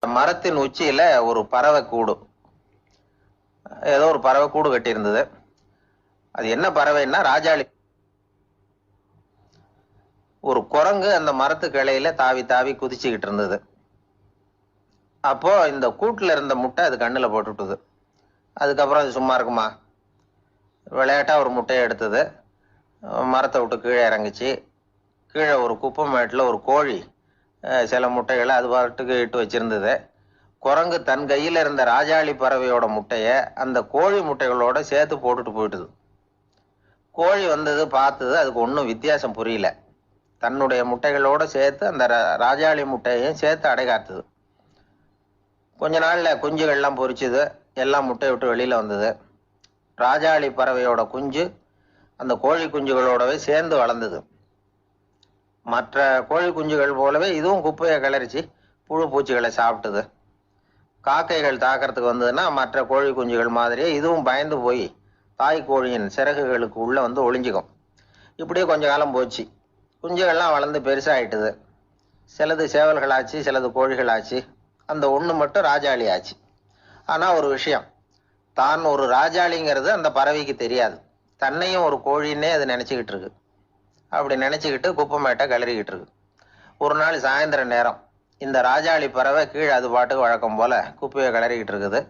மரத்தின் உச்சியில ஒரு பறவை கூடு, ஏதோ ஒரு பறவை கூடு கட்டி இருந்தது. அது என்ன பறவைன்னா ராஜாளி. ஒரு குரங்கு அந்த மரத்து கிளையில தாவி தாவி குதிச்சுக்கிட்டு இருந்தது. அப்போ இந்த கூட்டுல இருந்த முட்டை அது கண்ணுல போட்டுட்டுது. அதுக்கப்புறம் அது சும்மா இருக்குமா? விளையாட்டா ஒரு முட்டையை எடுத்தது, மரத்தை விட்டு கீழே இறங்குச்சு. கீழே ஒரு குப்பை மேட்டுல ஒரு கோழி சில முட்டைகளை அது பாட்டுக்கு இட்டு வச்சிருந்தது. குரங்கு தன் கையில இருந்த ராஜாளி பறவையோட முட்டைய அந்த கோழி முட்டைகளோட சேர்த்து போட்டுட்டு போயிட்டுது. கோழி வந்தது, பார்த்தது, அதுக்கு ஒன்றும் வித்தியாசம் புரியல. தன்னுடைய முட்டைகளோட சேர்த்து அந்த ராஜாளி முட்டையையும் சேர்த்து அடைகாத்துது. கொஞ்ச நாள்ல குஞ்சுகள்லாம் பொரிச்சுது, எல்லாம் முட்டையை விட்டு வெளியில வந்தது. ராஜாளி பறவையோட குஞ்சு அந்த கோழி குஞ்சுகளோடவே சேர்ந்து வளர்ந்தது. மற்ற கோழி குஞ்சுகள் போலவே இதுவும் குப்பையை கிளறிச்சு புழு பூச்சிகளை சாப்பிட்டுது. காக்கைகள் தாக்கிறதுக்கு வந்ததுன்னா மற்ற கோழி குஞ்சுகள் மாதிரியே இதுவும் பயந்து போய் தாய் கோழியின் சிறகுகளுக்கு உள்ள வந்து ஒளிஞ்சுக்கும். இப்படியே கொஞ்ச காலம் போச்சு. குஞ்சுகள்லாம் வளர்ந்து பெருசாயிட்டுது. சிலது சேவல்களாச்சு, சிலது கோழிகளாச்சு. அந்த ஒண்ணு மட்டும் ராஜாளி ஆச்சு. ஆனா ஒரு விஷயம், தான் ஒரு ராஜாளிங்கிறது அந்த பறவைக்கு தெரியாது. தன்னையும் ஒரு கோழின்னே அது நினைச்சுக்கிட்டு இருக்கு. அப்படி நினைச்சுக்கிட்டு குப்பை மேட்டை கிளறிக்கிட்டு இருக்கு. ஒரு நாள் சாயந்தர நேரம் இந்த ராஜாளி பறவை கீழே அது பாட்டுக்கு வழக்கம் போல குப்பையை கிளறிக்கிட்டு இருக்குது.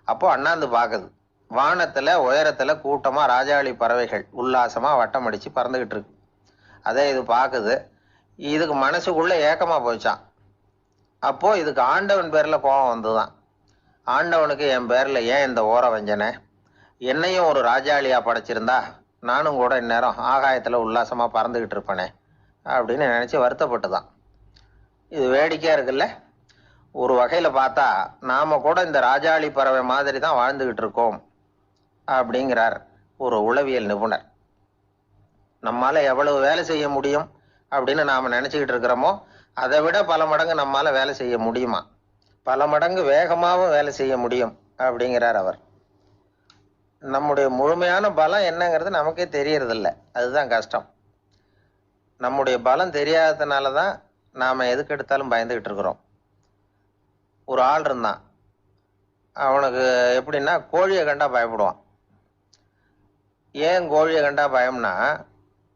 அப்போ அண்ணாந்து பாக்குது. வானத்துல உயரத்துல கூட்டமா ராஜாளி பறவைகள் உல்லாசமா வட்டம் அடிச்சு பறந்துகிட்டு இருக்கு. அதே இது பாக்குது. இதுக்கு மனசுக்குள்ள ஏக்கமா போச்சான். அப்போ இதுக்கு ஆண்டவன் பேர்ல கோபம் வந்துதான். ஆண்டவனுக்கு என் பேர்ல ஏன் இந்த ஓர வஞ்சனை? என்னையும் ஒரு ராஜாளியா படைச்சிருந்தா நானும் கூட இந்நேரம் ஆகாயத்துல உல்லாசமா பறந்துகிட்டு இருப்பேனே அப்படின்னு நினைச்சு வருத்தப்பட்டுதான். இது வேடிக்கையா இருக்குல்ல? ஒரு வகையில பார்த்தா நாம கூட இந்த ராஜாளி பறவை மாதிரி தான் வாழ்ந்துகிட்டு இருக்கோம் அப்படிங்கிறார் ஒரு உளவியல் நிபுணர். நம்மால எவ்வளவு வேலை செய்ய முடியும் அப்படின்னு நாம நினைச்சுக்கிட்டு இருக்கிறோமோ அதை விட பல மடங்கு நம்மால வேலை செய்ய முடியுமா? பல மடங்கு வேகமாகவும் வேலை செய்ய முடியும் அப்படிங்கிறார் அவர். நம்முடைய முழுமையான பலம் என்னங்கிறது நமக்கே தெரியறதில்ல. அதுதான் கஷ்டம். நம்முடைய பலம் தெரியாததுனாலதான் நாம எதுக்கு எடுத்தாலும் பயந்துகிட்டு இருக்கிறோம். ஒரு ஆள் இருந்தான். அவனுக்கு எப்படின்னா கோழியை கண்டா பயப்படுவான். ஏன் கோழியை கண்டா பயம்னா,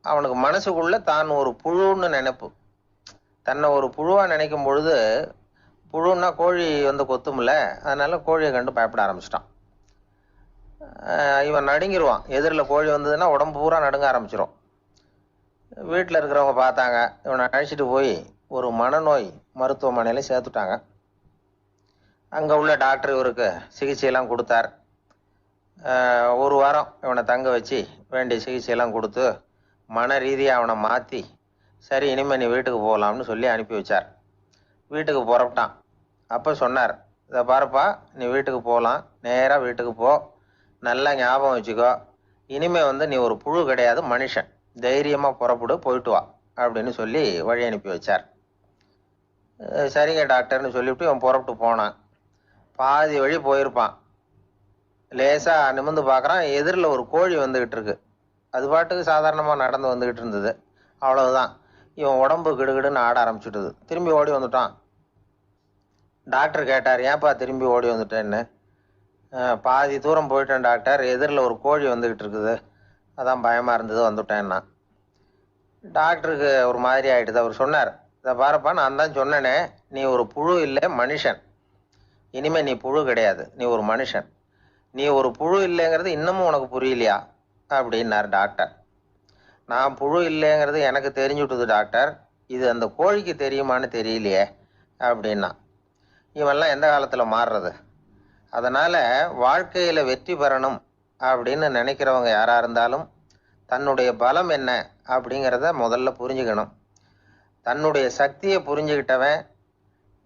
அவனுக்கு மனசுக்குள்ள தான் ஒரு புழுன்னு நினைப்பு. தன்னை ஒரு புழுவா நினைக்கும் பொழுது, புழுன்னா கோழி வந்து கொத்தும்ல, அதனால கோழியை கண்டு பயப்பட ஆரம்பிச்சிட்டான். இவன் நடுங்கிடுவான். எதிரில் கோழி வந்ததுன்னா உடம்பு பூரா நடுங்க ஆரம்பிச்சிடும். வீட்டில் இருக்கிறவங்க பார்த்தாங்க. இவனை அழைச்சிட்டு போய் ஒரு மனநோய் மருத்துவமனையில சேர்த்துட்டாங்க. அங்க உள்ள டாக்டர் இவருக்கு சிகிச்சையெல்லாம் கொடுத்தார். ஒரு வாரம் இவனை தங்க வச்சு வேண்டிய சிகிச்சையெல்லாம் கொடுத்து மன ரீதியாக அவனை மாற்றி, சரி இனிமேல் நீ வீட்டுக்கு போகலாம்னு சொல்லி அனுப்பி வச்சார். வீட்டுக்கு புறப்பட்டான். அப்போ சொன்னார், இதை பாருப்பா, நீ வீட்டுக்கு போகலாம், நேராக வீட்டுக்கு போ, நல்லா ஞாபகம் வச்சுக்கோ, இனிமே வந்து நீ ஒரு புழு கிடையாது, மனுஷன், தைரியமா புறப்படு, போயிட்டு வா அப்படின்னு சொல்லி வழி அனுப்பி வச்சார். சரிங்க டாக்டர்னு சொல்லிவிட்டு இவன் புறப்பட்டு போனான். பாதி வழி போயிருப்பான். லேசா நிமிர்ந்து பார்க்கறான், எதிரில் ஒரு கோழி வந்துகிட்டு இருக்கு. அது பாட்டுக்கு சாதாரணமா நடந்து வந்துகிட்டு இருந்தது. அவ்வளவுதான், இவன் உடம்பு கிடுகிடுன்னு ஆட ஆரம்பிச்சுட்டுது. திரும்பி ஓடி வந்துட்டான். டாக்டர் கேட்டார், ஏன்பா திரும்பி ஓடி வந்துட்டேன்னு. பாதி தூரம் போயிட்டேன் டாக்டர், எதிரில் ஒரு கோழி வந்துகிட்டு இருக்குது, அதான் பயமா இருந்தது வந்துட்டேன்னா. டாக்டருக்கு ஒரு மாதிரி ஆயிடுது. அவர் சொன்னார், இதை பாருப்பா, நான் தான் சொன்னேனே, நீ ஒரு புழு இல்லை, மனுஷன். இனிமே நீ புழு கிடையாது, நீ ஒரு மனுஷன். நீ ஒரு புழு இல்லைங்கிறது இன்னமும் உனக்கு புரியலையா அப்படின்னார் டாக்டர். நான் புழு இல்லைங்கிறது எனக்கு தெரிஞ்சுட்டுது டாக்டர், இது அந்த கோழிக்கு தெரியுமான்னு தெரியலையே அப்படின்னா. இவெல்லாம் எந்த காலத்துல மாறுறது? அதனால வாழ்க்கையில வெற்றி பெறணும் அப்படின்னு நினைக்கிறவங்க யாரா இருந்தாலும் தன்னுடைய பலம் என்ன அப்படிங்கிறத முதல்ல புரிஞ்சுக்கணும். தன்னுடைய சக்தியை புரிஞ்சுக்கிட்டவன்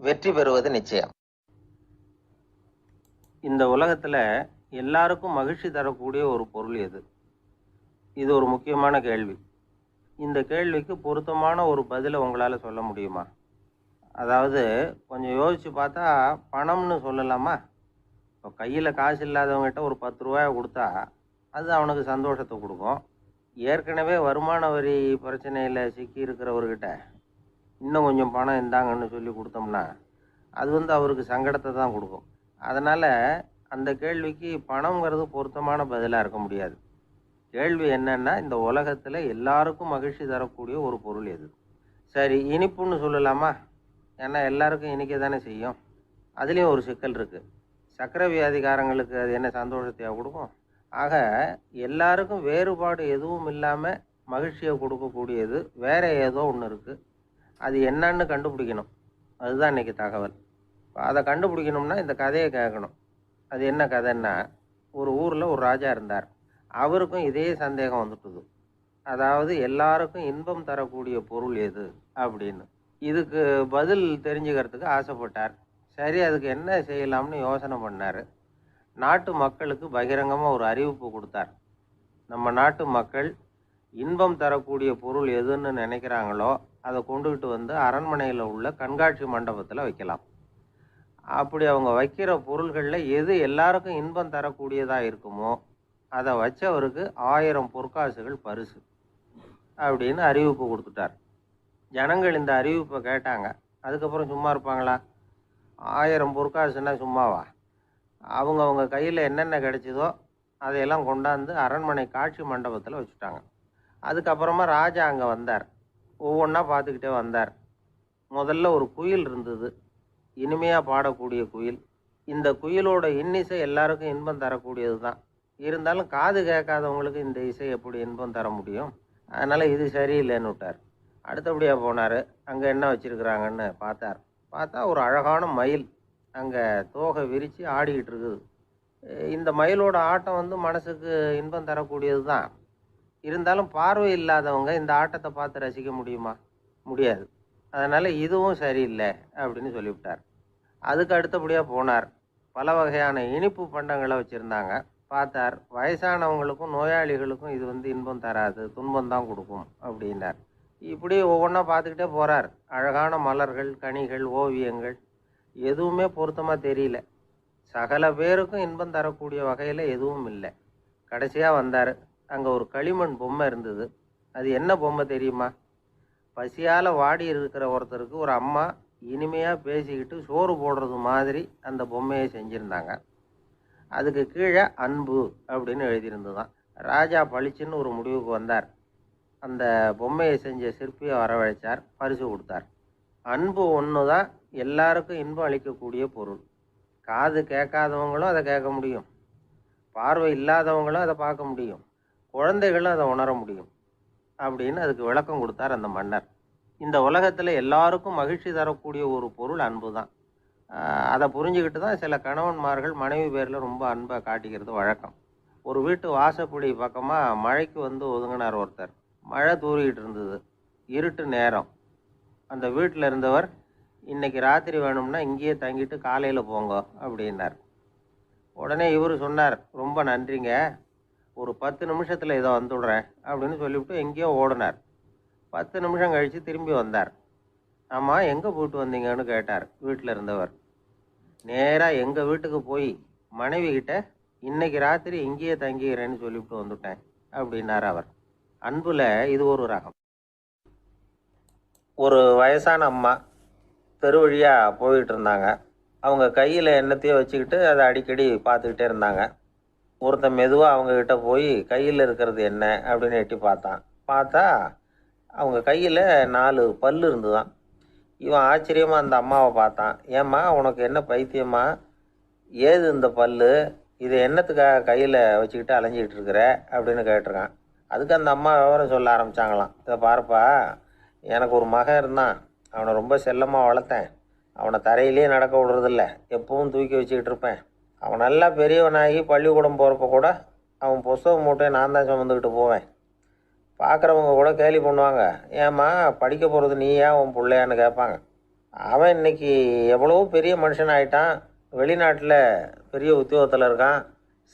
வெற்றி பெறுவது நிச்சயம். இந்த உலகத்துல எல்லாருக்கும் மகிழ்ச்சி தரக்கூடிய ஒரு பொருள் எது? இது ஒரு முக்கியமான கேள்வி. இந்த கேள்விக்கு பொருத்தமான ஒரு பதிலை உங்களால சொல்ல முடியுமா? அதாவது கொஞ்சம் யோசிச்சு பார்த்தா பணம்னு சொல்லலாமா? இப்போ கையில் காசு இல்லாதவங்ககிட்ட ஒரு 10 ரூபாயை கொடுத்தா அது அவனுக்கு சந்தோஷத்தை கொடுக்கும். ஏற்கனவே வருமான வரி பிரச்சனையில் சிக்கி இருக்கிறவர்கிட்ட இன்னும் கொஞ்சம் பணம் இந்தாங்கன்னு சொல்லி கொடுத்தோம்னா அது அவருக்கு சங்கடத்தை தான் கொடுக்கும். அதனால் அந்த கேள்விக்கு பணங்கிறது பொருத்தமான பதிலாக இருக்க முடியாது. கேள்வி என்னன்னா, இந்த உலகத்தில் எல்லாருக்கும் மகிழ்ச்சி தரக்கூடிய ஒரு பொருள் எது? சரி, இனிப்புன்னு சொல்லலாமா? ஏன்னா எல்லாருக்கும் இனிக்க தானே செய்யும். அதுலேயும் ஒரு சிக்கல் இருக்குது. சர்க்கரை வியாதிகாரங்களுக்கு அது என்ன சந்தோஷத்தையாக கொடுக்கும்? ஆக எல்லாருக்கும் வேறுபாடு எதுவும் இல்லாமல் மகிழ்ச்சியை கொடுக்கக்கூடியது வேற ஏதோ ஒன்று இருக்குது. அது என்னன்னு கண்டுபிடிக்கணும். அதுதான் இன்றைக்கி தகவல். அதை கண்டுபிடிக்கணும்னா இந்த கதையை கேட்கணும். அது என்ன கதைன்னா, ஒரு ஊரில் ஒரு ராஜா இருந்தார். அவருக்கும் இதே சந்தேகம் வந்துட்டுது. அதாவது எல்லாருக்கும் இன்பம் தரக்கூடிய பொருள் எது அப்படின்னு. இதுக்கு பதில் தெரிஞ்சுக்கிறதுக்கு ஆசைப்பட்டார். சரி, அதுக்கு என்ன செய்யலாம்னு யோசனை பண்ணார். நாட்டு மக்களுக்கு பகிரங்கமாக ஒரு அறிவிப்பு கொடுத்தார். நம்ம நாட்டு மக்கள் இன்பம் தரக்கூடிய பொருள் எதுன்னு நினைக்கிறாங்களோ அதை கொண்டுகிட்டு வந்து அரண்மனையில் உள்ள கண்காட்சி மண்டபத்தில் வைக்கலாம். அப்படி அவங்க வைக்கிற பொருள்களில் எது எல்லாருக்கும் இன்பம் தரக்கூடியதாக இருக்குமோ அதை வச்சவருக்கு 1000 பொற்காசுகள் பரிசு அப்படின்னு அறிவிப்பு கொடுத்துட்டார். ஜனங்கள் இந்த அறிவிப்பை கேட்டாங்க. அதுக்கப்புறம் சும்மா இருப்பாங்களா? 1000 பொற்காசுன்னா சும்மாவா? அவங்க கையில் என்னென்ன கிடைச்சதோ அதையெல்லாம் கொண்டாந்து அரண்மனை காட்சி மண்டபத்தில் வச்சுட்டாங்க. அதுக்கப்புறமா ராஜா அங்கே வந்தார். ஒவ்வொன்றா பார்த்துக்கிட்டே வந்தார். முதல்ல ஒரு குயில் இருந்தது, இனிமையாக பாடக்கூடிய குயில். இந்த குயிலோட இன்னிசை எல்லாருக்கும் இன்பம் தரக்கூடியது தான். இருந்தாலும் காது கேட்காதவங்களுக்கு இந்த இசை எப்படி இன்பம் தர முடியும்? அதனால் இது சரியில்லைன்னு விட்டார். அடுத்தபடியாக போனார். அங்கே என்ன வச்சுருக்குறாங்கன்னு பார்த்தா ஒரு அழகான மயில் அங்கே தோகை விரித்து ஆடிக்கிட்டு இருக்குது. இந்த மயிலோட ஆட்டம் மனசுக்கு இன்பம் தரக்கூடியது தான். இருந்தாலும் பார்வை இல்லாதவங்க இந்த ஆட்டத்தை பார்த்து ரசிக்க முடியுமா? முடியாது. அதனால் இதுவும் சரியில்லை அப்படின்னு சொல்லிவிட்டார். அதுக்கு அடுத்தபடியாக போனார். பல வகையான இனிப்பு பண்டங்களை வச்சுருந்தாங்க. பார்த்தார், வயசானவங்களுக்கும் நோயாளிகளுக்கும் இது இன்பம் தராது, துன்பம் தான் கொடுக்கும் அப்படின்னார். இப்படி ஒவ்வொன்றா பார்த்துக்கிட்டே போகிறார். அழகான மலர்கள், கனிகள், ஓவியங்கள் எதுவுமே பொருத்தமாக தெரியல. சகல பேருக்கும் இன்பம் தரக்கூடிய வகையில் எதுவும் இல்லை. கடைசியாக வந்தார். அங்கே ஒரு களிமண் பொம்மை இருந்தது. அது என்ன பொம்மை தெரியுமா? பசியால் வாடி இருக்கிற ஒருத்தருக்கு ஒரு அம்மா இனிமையாக பேசிக்கிட்டு சோறு போடுறது மாதிரி அந்த பொம்மையை செஞ்சுருந்தாங்க. அதுக்கு கீழே அன்பு அப்படின்னு எழுதியிருந்துதான். ராஜா பளிச்சுன்னு ஒரு முடிவுக்கு வந்தார். அந்த பொம்மையை செஞ்ச சிற்பியை வரவழைச்சார், பரிசு கொடுத்தார். அன்பு ஒன்று தான் எல்லாருக்கும் இன்பம் அளிக்கக்கூடிய பொருள். காது கேட்காதவங்களும் அதை கேட்க முடியும், பார்வை இல்லாதவங்களும் அதை பார்க்க முடியும், குழந்தைகளும் அதை உணர முடியும் அப்படின்னு அதுக்கு விளக்கம் கொடுத்தார் அந்த மன்னர். இந்த உலகத்தில் எல்லாருக்கும் மகிழ்ச்சி தரக்கூடிய ஒரு பொருள் அன்பு தான். அதை புரிஞ்சுக்கிட்டு தான் சில கணவன்மார்கள் மனைவி பேரில் ரொம்ப அன்பை காட்டிக்கிறது வழக்கம். ஒரு வீட்டு வாசப்படி பக்கமாக மழைக்கு ஒதுங்கினார் ஒருத்தர். மழை தூரிக்கிட்டு இருந்தது, இருட்டு நேரம். அந்த வீட்டில் இருந்தவர், இன்னைக்கு ராத்திரி வேணும்னா இங்கேயே தங்கிட்டு காலையில் போங்க அப்படின்னார். உடனே இவர் சொன்னார், ரொம்ப நன்றிங்க, ஒரு 10 நிமிஷத்தில் இதை வந்துடுறேன் அப்படின்னு சொல்லிவிட்டு எங்கேயோ ஓடினார். 10 நிமிஷம் கழித்து திரும்பி வந்தார். ஆமாம், எங்கே போயிட்டு வந்தீங்கன்னு கேட்டார் வீட்டில் இருந்தவர். நேராக எங்கள் வீட்டுக்கு போய் மனைவி கிட்ட இன்னைக்கு ராத்திரி இங்கேயே தங்கிக்கிறேன்னு சொல்லிவிட்டு வந்துட்டேன் அப்படின்னார் அவர். அன்புல இது ஒரு ரகம். ஒரு வயசான அம்மா தெரு வழியாக போயிட்டு இருந்தாங்க. அவங்க கையில் எண்ணத்தையோ வச்சுக்கிட்டு அதை அடிக்கடி பார்த்துக்கிட்டே இருந்தாங்க. ஒருத்தன் மெதுவாக அவங்கக்கிட்ட போய் கையில் இருக்கிறது என்ன அப்படின்னு எட்டி பார்த்தா அவங்க கையில் 4 பல் இருந்துதான். இவன் ஆச்சரியமாக அந்த அம்மாவை பார்த்தான். ஏம்மா, உனக்கு என்ன பைத்தியமா? ஏது இந்த பல்லு? இதை என்னத்துக்காக கையில் வச்சுக்கிட்டு அலைஞ்சிக்கிட்டு இருக்கிற அப்படின்னு கேட்டிருக்கான். அதுக்கு அந்த அம்மா விவரம் சொல்ல ஆரம்பித்தாங்களாம். இதை பாருப்பா, எனக்கு ஒரு மகன் இருந்தான். அவனை ரொம்ப செல்லமாக வளர்த்தேன். அவனை தரையிலே நடக்க விடுறதில்ல, எப்பவும் தூக்கி வச்சுக்கிட்டு இருப்பேன். அவன் நல்லா பெரியவனாகி பள்ளிக்கூடம் போகிறப்ப கூட அவன் புஸ்தக மூட்டையை நான் தான் சுமந்துக்கிட்டு போவேன். பார்க்குறவங்க கூட கேலி பண்ணுவாங்க, ஏம்மா படிக்க போகிறது நீயா உன் பிள்ளையான்னு கேட்பாங்க. அவன் இன்னைக்கு எவ்வளவோ பெரிய மனுஷன் ஆகிட்டான். வெளிநாட்டில் பெரிய உத்தியோகத்தில் இருக்கான்.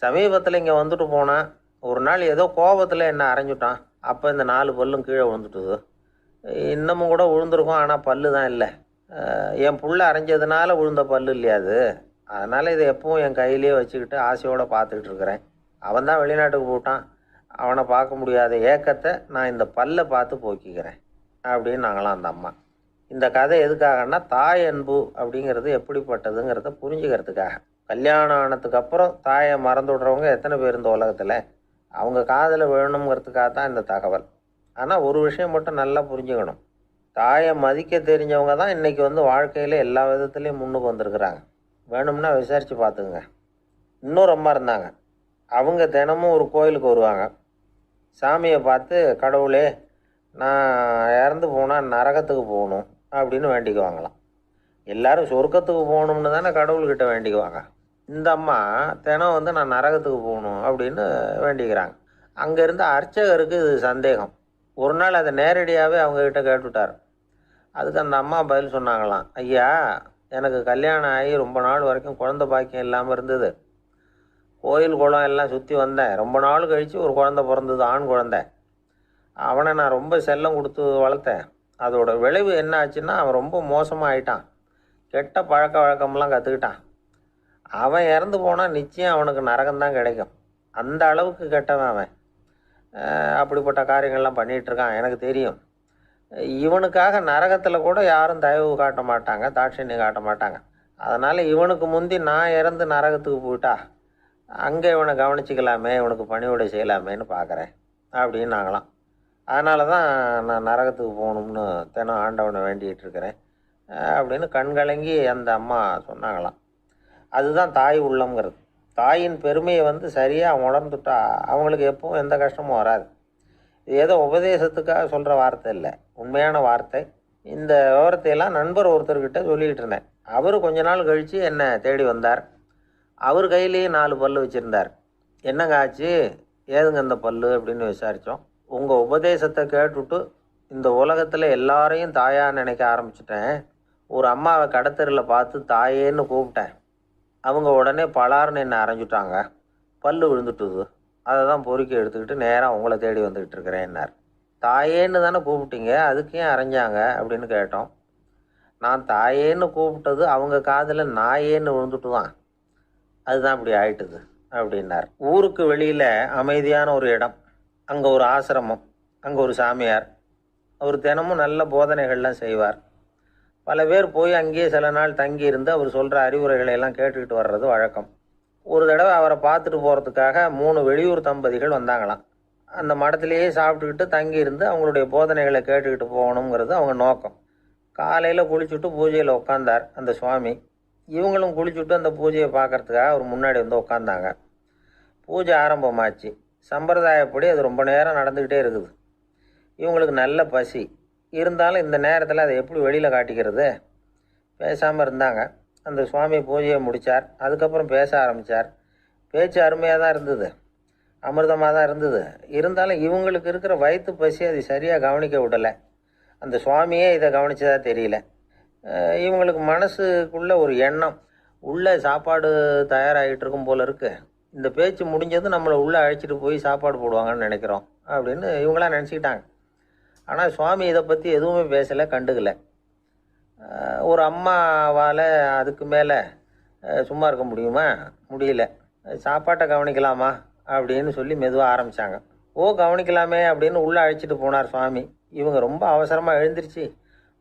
சமீபத்தில் இங்கே வந்துட்டு போனான். ஒரு நாள் ஏதோ கோபத்தில் என்னை அரைஞ்சுட்டான். அப்போ இந்த 4 பல்லும் கீழே விழுந்துட்டுது. இன்னமும் கூட விழுந்திருக்கும், ஆனால் பல்லு தான் இல்லை. என் புள்ள அரைஞ்சதுனால விழுந்த பல்லு இல்லையா அது? அதனால் இதை எப்பவும் என் கையிலேயே வச்சுக்கிட்டு ஆசையோடு பார்த்துக்கிட்டு இருக்கிறேன். அவன் தான் வெளிநாட்டுக்கு போட்டான். அவனை பார்க்க முடியாத ஏக்கத்தை நான் இந்த பல்லை பார்த்து போக்கிக்கிறேன் அப்படின்னு நாங்களாம் அந்த அம்மா. இந்த கதை எதுக்காகன்னா தாய் அன்பு அப்படிங்கிறது எப்படிப்பட்டதுங்கிறத புரிஞ்சுக்கிறதுக்காக. கல்யாணம் ஆனதுக்கு அப்புறம் தாயை மறந்து விடுறவங்க எத்தனை பேர் இந்த உலகத்தில்? அவங்க காதில் வேணுங்கிறதுக்காக தான் இந்த தகவல். ஆனால் ஒரு விஷயம் மட்டும் நல்லா புரிஞ்சுக்கணும். தாயை மதிக்க தெரிஞ்சவங்க தான் இன்றைக்கி வாழ்க்கையில் எல்லா விதத்துலேயும் முன்னுக்கு வந்திருக்கிறாங்க. வேணும்னா விசாரித்து பார்த்துக்குங்க. இன்னொரு அம்மா இருந்தாங்க. அவங்க தினமும் ஒரு கோயிலுக்கு வருவாங்க. சாமியை பார்த்து, கடவுளே நான் இறந்து போனால் நரகத்துக்கு போகணும் அப்படின்னு வேண்டிக்குவாங்களாம். எல்லாரும் சொர்க்கத்துக்கு போகணும்னு தானே கடவுள்கிட்ட வேண்டிக்குவாங்க. இந்த அம்மா தினம் நான் நரகத்துக்கு போகணும் அப்படின்னு வேண்டிக்கிறாங்க. அங்கேருந்து அர்ச்சகருக்கு இது சந்தேகம். ஒரு நாள் அதை நேரடியாகவே அவங்கக்கிட்ட கேட்டுவிட்டார். அதுக்கு அந்த அம்மா பதில் சொன்னாங்களாம், ஐயா, எனக்கு கல்யாணம் ஆகி ரொம்ப நாள் வரைக்கும் குழந்தை பாக்கியம் இல்லாமல் இருந்தது. கோயில் குளம் எல்லாம் சுற்றி வந்தேன். ரொம்ப நாள் கழித்து ஒரு குழந்தை பிறந்தது, ஆண் குழந்தை. அவனை நான் ரொம்ப செல்லம் கொடுத்து வளர்த்தேன். அதோட விளைவு என்ன ஆச்சுன்னா, அவன் ரொம்ப மோசமாக ஆயிட்டான். கெட்ட பழக்க வழக்கம்லாம் கற்றுக்கிட்டான். அவன் இறந்து போனால் நிச்சயம் அவனுக்கு நரகம்தான் கிடைக்கும். அந்த அளவுக்கு கெட்டவன் அவன். அப்படிப்பட்ட காரியங்கள்லாம் பண்ணிகிட்ருக்கான், எனக்கு தெரியும். இவனுக்காக நரகத்தில் கூட யாரும் தயவு காட்ட மாட்டாங்க, தாட்சண்யம் காட்ட மாட்டாங்க. அதனால் இவனுக்கு முந்தி நான் இறந்து நரகத்துக்கு போயிட்டா அங்கே இவனை கவனிச்சிக்கலாமே, இவனுக்கு பணிவிடை செய்யலாமேன்னு பார்க்குறேன் அப்படின்னு நாங்களாம். அதனால தான் நான் நரகத்துக்கு போகணும்னு தினம் ஆண்டவனை வேண்டிகிட்டு இருக்கிறேன் அப்படின்னு கண்கலங்கி அந்த அம்மா சொன்னாங்களாம். அதுதான் தாய் உள்ளம்ங்கிறது. தாயின் பெருமையை சரியாக உணர்ந்துட்டா அவங்களுக்கு எப்பவும் எந்த கஷ்டமும் வராது. இது ஏதோ உபதேசத்துக்காக சொல்கிற வார்த்தை இல்லை, உண்மையான வார்த்தை. இந்த விவரத்தையெல்லாம் நண்பர் ஒருத்தர்கிட்ட சொல்லிக்கிட்டு இருந்தேன். அவர் கொஞ்ச நாள் கழித்து என்னை தேடி வந்தார். அவர் கையிலேயே 4 பல்லு வச்சுருந்தார். என்னங்க ஆச்சு, ஏதுங்க இந்த பல்லு அப்படின்னு விசாரித்தோம். உங்கள் உபதேசத்தை கேட்டுவிட்டு இந்த உலகத்தில் எல்லாரையும் தாயாக நினைக்க ஆரம்பிச்சிட்டேன். ஒரு அம்மாவை கடத்தரில் பார்த்து தாயேன்னு கூப்பிட்டேன். அவங்க உடனே பலார்னு என்னை அரைஞ்சிட்டாங்க. பல்லு விழுந்துட்டுது. அதை தான் பொறுக்கி எடுத்துக்கிட்டு நேராக உங்களை தேடி வந்துக்கிட்டு இருக்கிறேன்னார். தாயேன்னு தானே கூப்பிட்டீங்க, அதுக்கு ஏன் அரைஞ்சாங்க அப்படின்னு கேட்டோம். நான் தாயேன்னு கூப்பிட்டது அவங்க காதில் நாயேன்னு விழுந்துட்டு தான், அதுதான் இப்படி ஆயிட்டுது அப்படின்னார். ஊருக்கு வெளியில் அமைதியான ஒரு இடம், அங்கே ஒரு ஆசிரமம், அங்கே ஒரு சாமியார். அவர் தினமும் நல்ல போதனைகள்லாம் செய்வார். பல பேர் போய் அங்கேயே சில நாள் தங்கி இருந்து அவர் சொல்கிற அறிவுரைகளை எல்லாம் கேட்டுக்கிட்டு வர்றது வழக்கம். ஒரு தடவை அவரை பார்த்துட்டு போகிறதுக்காக 3 வெளியூர் தம்பதிகள் வந்தாங்களாம். அந்த மடத்திலேயே சாப்பிட்டுக்கிட்டு தங்கி இருந்து அவங்களுடைய போதனைகளை கேட்டுக்கிட்டு போகணுங்கிறது அவங்க நோக்கம். காலையில் குளிச்சுட்டு பூஜையில் உட்காந்தார் அந்த சுவாமி. இவங்களும் குளிச்சுட்டு அந்த பூஜையை பார்க்குறதுக்காக அவர் முன்னாடி உட்காந்தாங்க. பூஜை ஆரம்பமாச்சு. சம்பிரதாயப்படி அது ரொம்ப நேரம் நடந்துக்கிட்டே இருக்குது. இவங்களுக்கு நல்ல பசி இருந்தாலும் இந்த நேரத்தில் அதை எப்படி வெளியில் காட்டிக்கிறது? பேசாமல் இருந்தாங்க. அந்த சுவாமி பூஜையை முடித்தார். அதுக்கப்புறம் பேச ஆரம்பித்தார். பேச்சு அருமையாக தான் இருந்தது, அமிர்தமாக தான் இருந்தது. இருந்தாலும் இவங்களுக்கு இருக்கிற வயிற்று பசி அது சரியாக கவனிக்க விடலை. அந்த சுவாமியே இதை கவனித்ததாக தெரியல. இவங்களுக்கு மனசுக்குள்ளே ஒரு எண்ணம், உள்ளே சாப்பாடு தயாராகிட்டு இருக்கும் போல இருக்குது, இந்த பேச்சு முடிஞ்சது நம்மளை உள்ளே அழைச்சிட்டு போய் சாப்பாடு போடுவாங்கன்னு நினைக்கிறோம் அப்படின்னு இவங்களாம் நினச்சிக்கிட்டாங்க. ஆனால் சுவாமி இதை பற்றி எதுவுமே பேசலை, கண்டுக்கலை. ஒரு அம்மாவால் அதுக்கு மேலே சும்மா இருக்க முடியுமா? முடியல. சாப்பாட்டை கவனிக்கலாமா அப்படின்னு சொல்லி மெதுவாக ஆரம்பித்தாங்க. கவனிக்கலாமே அப்படின்னு உள்ளே அழைச்சிட்டு போனார் சுவாமி. இவங்க ரொம்ப அவசரமாக எழுந்திரிச்சு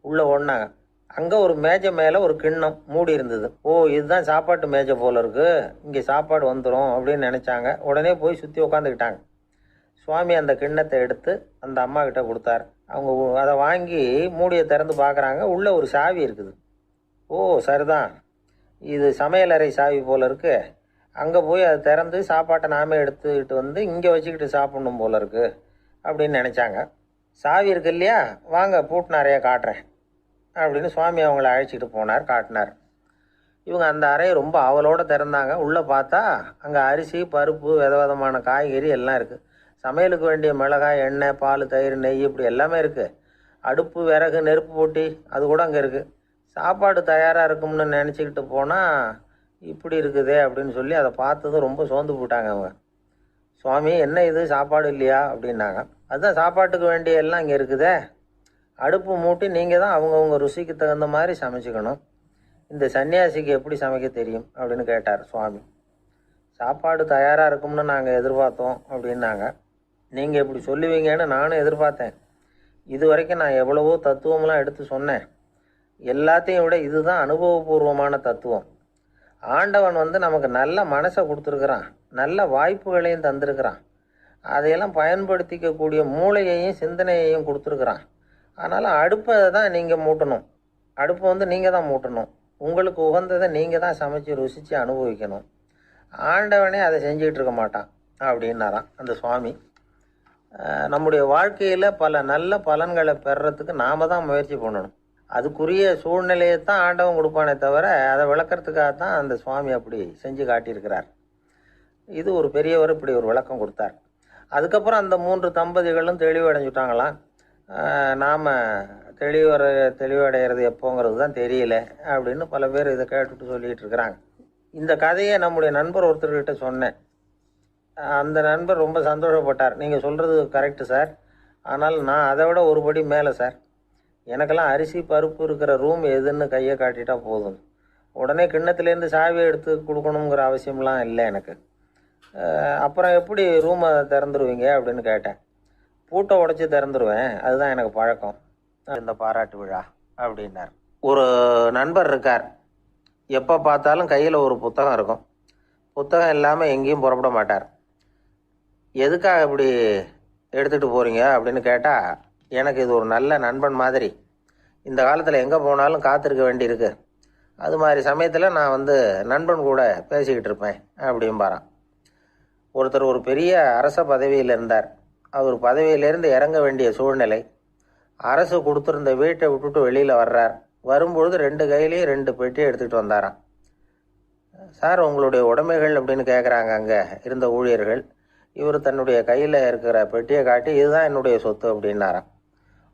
உள்ளே ஓடினாங்க. அங்கே ஒரு மேஜை மேலே ஒரு கிண்ணம் மூடி இருந்தது. இதுதான் சாப்பாட்டு மேஜை போல இருக்குது, இங்கே சாப்பாடு வந்துடும் அப்படின்னு நினச்சாங்க. உடனே போய் சுற்றி உட்காந்துக்கிட்டாங்க. சுவாமி அந்த கிண்ணத்தை எடுத்து அந்த அம்மா கிட்ட கொடுத்தார். அவங்க அதை வாங்கி மூடியை திறந்து பார்க்குறாங்க. உள்ளே ஒரு சாவி இருக்குது. சரிதான், இது சமையலறை சாவி போல் இருக்குது. அங்கே போய் அதை திறந்து சாப்பாட்டை நாமே எடுத்துக்கிட்டு இங்கே வச்சுக்கிட்டு சாப்பிட்ணும் போல இருக்குது அப்படின்னு நினச்சாங்க. சாவி இருக்கு இல்லையா, வாங்க பூட்டு நிறையா காட்டுறேன் அப்படின்னு சுவாமி அவங்கள அழைச்சிட்டு போனார், காட்டினார். இவங்க அந்த அறையை ரொம்ப ஆவலோடு திறந்தாங்க. உள்ளே பார்த்தா அங்கே அரிசி, பருப்பு, விதவிதமான காய்கறி எல்லாம் இருக்குது. சமையலுக்கு வேண்டிய மிளகாய், எண்ணெய், பால், தயிர், நெய் இப்படி எல்லாமே இருக்குது. அடுப்பு, விறகு, நெருப்பு போட்டி அது கூட அங்கே இருக்குது. சாப்பாடு தயாராக இருக்கும்னு நினச்சிக்கிட்டு போனால் இப்படி இருக்குதே அப்படின்னு சொல்லி அதை பார்த்ததும் ரொம்ப சோர்ந்து போட்டாங்க அவங்க. சுவாமி, என்ன இது சாப்பாடு இல்லையா அப்படின்னாங்க. அதுதான் சாப்பாட்டுக்கு வேண்டிய எல்லாம் இங்கே இருக்குதே. அடுப்பு மூட்டி நீங்கள் தான் அவங்கவுங்க ருசிக்கு தகுந்த மாதிரி சமைச்சிக்கணும். இந்த சன்னியாசிக்கு எப்படி சமைக்க தெரியும் அப்படின்னு கேட்டார் சுவாமி. சாப்பாடு தயாராக இருக்கும்னு நாங்கள் எதிர்பார்த்தோம் அப்படின்னாங்க. நீங்கள் இப்படி சொல்லுவீங்கன்னு நானும் எதிர்பார்த்தேன். இது வரைக்கும் நான் எவ்வளவோ தத்துவம்லாம் எடுத்து சொன்னேன். எல்லாத்தையும் விட இதுதான் அனுபவபூர்வமான தத்துவம். ஆண்டவன் நமக்கு நல்ல மனசை கொடுத்துருக்குறான், நல்ல வாய்ப்புகளையும் தந்திருக்கிறான், அதையெல்லாம் பயன்படுத்திக்கக்கூடிய மூளையையும் சிந்தனையையும் கொடுத்துருக்குறான். அதனால் அடுப்பை தான் நீங்கள் மூட்டணும், அடுப்பை நீங்கள் தான் மூட்டணும், உங்களுக்கு உகந்ததை நீங்கள் தான் சமைச்சு ருசித்து அனுபவிக்கணும். ஆண்டவனே அதை செஞ்சுக்கிட்டு இருக்க மாட்டான் அப்படின்னாராம் அந்த சுவாமி. நம்முடைய வாழ்க்கையில் பல நல்ல பலன்களை பெறுறதுக்கு நாம் தான் முயற்சி பண்ணணும். அதுக்குரிய சூழ்நிலையை தான் ஆண்டவன் கொடுப்பானே தவிர அதை விளக்கறதுக்காக தான் அந்த சுவாமி அப்படி செஞ்சு காட்டியிருக்கிறார். இது ஒரு பெரியவர் இப்படி ஒரு விளக்கம் கொடுத்தார். அதுக்கப்புறம் அந்த 3 தம்பதிகளும் தெளிவடைஞ்சுட்டாங்களாம். நாம் தெளிவடைகிறது எப்போங்கிறது தான் தெரியல அப்படின்னு பல பேர் இதை கேட்டுட்டு சொல்லிகிட்டு இருக்கிறாங்க. இந்த கதையை நம்முடைய நண்பர் ஒருத்தர்கிட்ட சொன்னேன். அந்த நண்பர் ரொம்ப சந்தோஷப்பட்டார். நீங்கள் சொல்கிறது கரெக்டு சார், ஆனால் நான் அதை விட ஒரு படி மேலே சார். எனக்கெல்லாம் அரிசி பருப்பு இருக்கிற ரூம் எதுன்னு கையை காட்டிட்டா போதும், உடனே கிண்ணத்துலேருந்து சாவியை எடுத்து கொடுக்கணுங்கிற அவசியம்லாம் இல்லை எனக்கு. அப்புறம் எப்படி ரூமை திறந்துருவீங்க அப்படின்னு கேட்டேன். பூட்டை உடச்சி திறந்துருவேன், அதுதான் எனக்கு பழக்கம். இந்த பாராட்டு விழா அப்படின்னார். ஒரு நண்பர் இருக்கார், எப்போ பார்த்தாலும் கையில் ஒரு புத்தகம் இருக்கும், புத்தகம் இல்லாமல் எங்கேயும் புறப்பட மாட்டார். எதுக்காக இப்படி எடுத்துகிட்டு போகிறீங்க அப்படின்னு கேட்டால், எனக்கு இது ஒரு நல்ல நண்பன் மாதிரி, இந்த காலத்தில் எங்கே போனாலும் காத்திருக்க வேண்டியிருக்கு, அது மாதிரி சமயத்தில் நான் நண்பன் கூட பேசிக்கிட்டு இருப்பேன் அப்படிம்பாரான். ஒருத்தர் ஒரு பெரிய அரச பதவியில் இருந்தார். அவர் பதவியிலேருந்து இறங்க வேண்டிய சூழ்நிலை. அரசு கொடுத்துருந்த வீட்டை விட்டுட்டு வெளியில் வர்றார். வரும்பொழுது 2 கையிலையும் 2 பெட்டியை எடுத்துகிட்டு வந்தாராம். சார், உங்களுடைய உடைமைகள் அப்படின்னு கேட்குறாங்க அங்கே இருந்த ஊழியர்கள். இவர் தன்னுடைய கையில் இருக்கிற பெட்டியை காட்டி, இதுதான் என்னுடைய சொத்து அப்படின்னாராம்.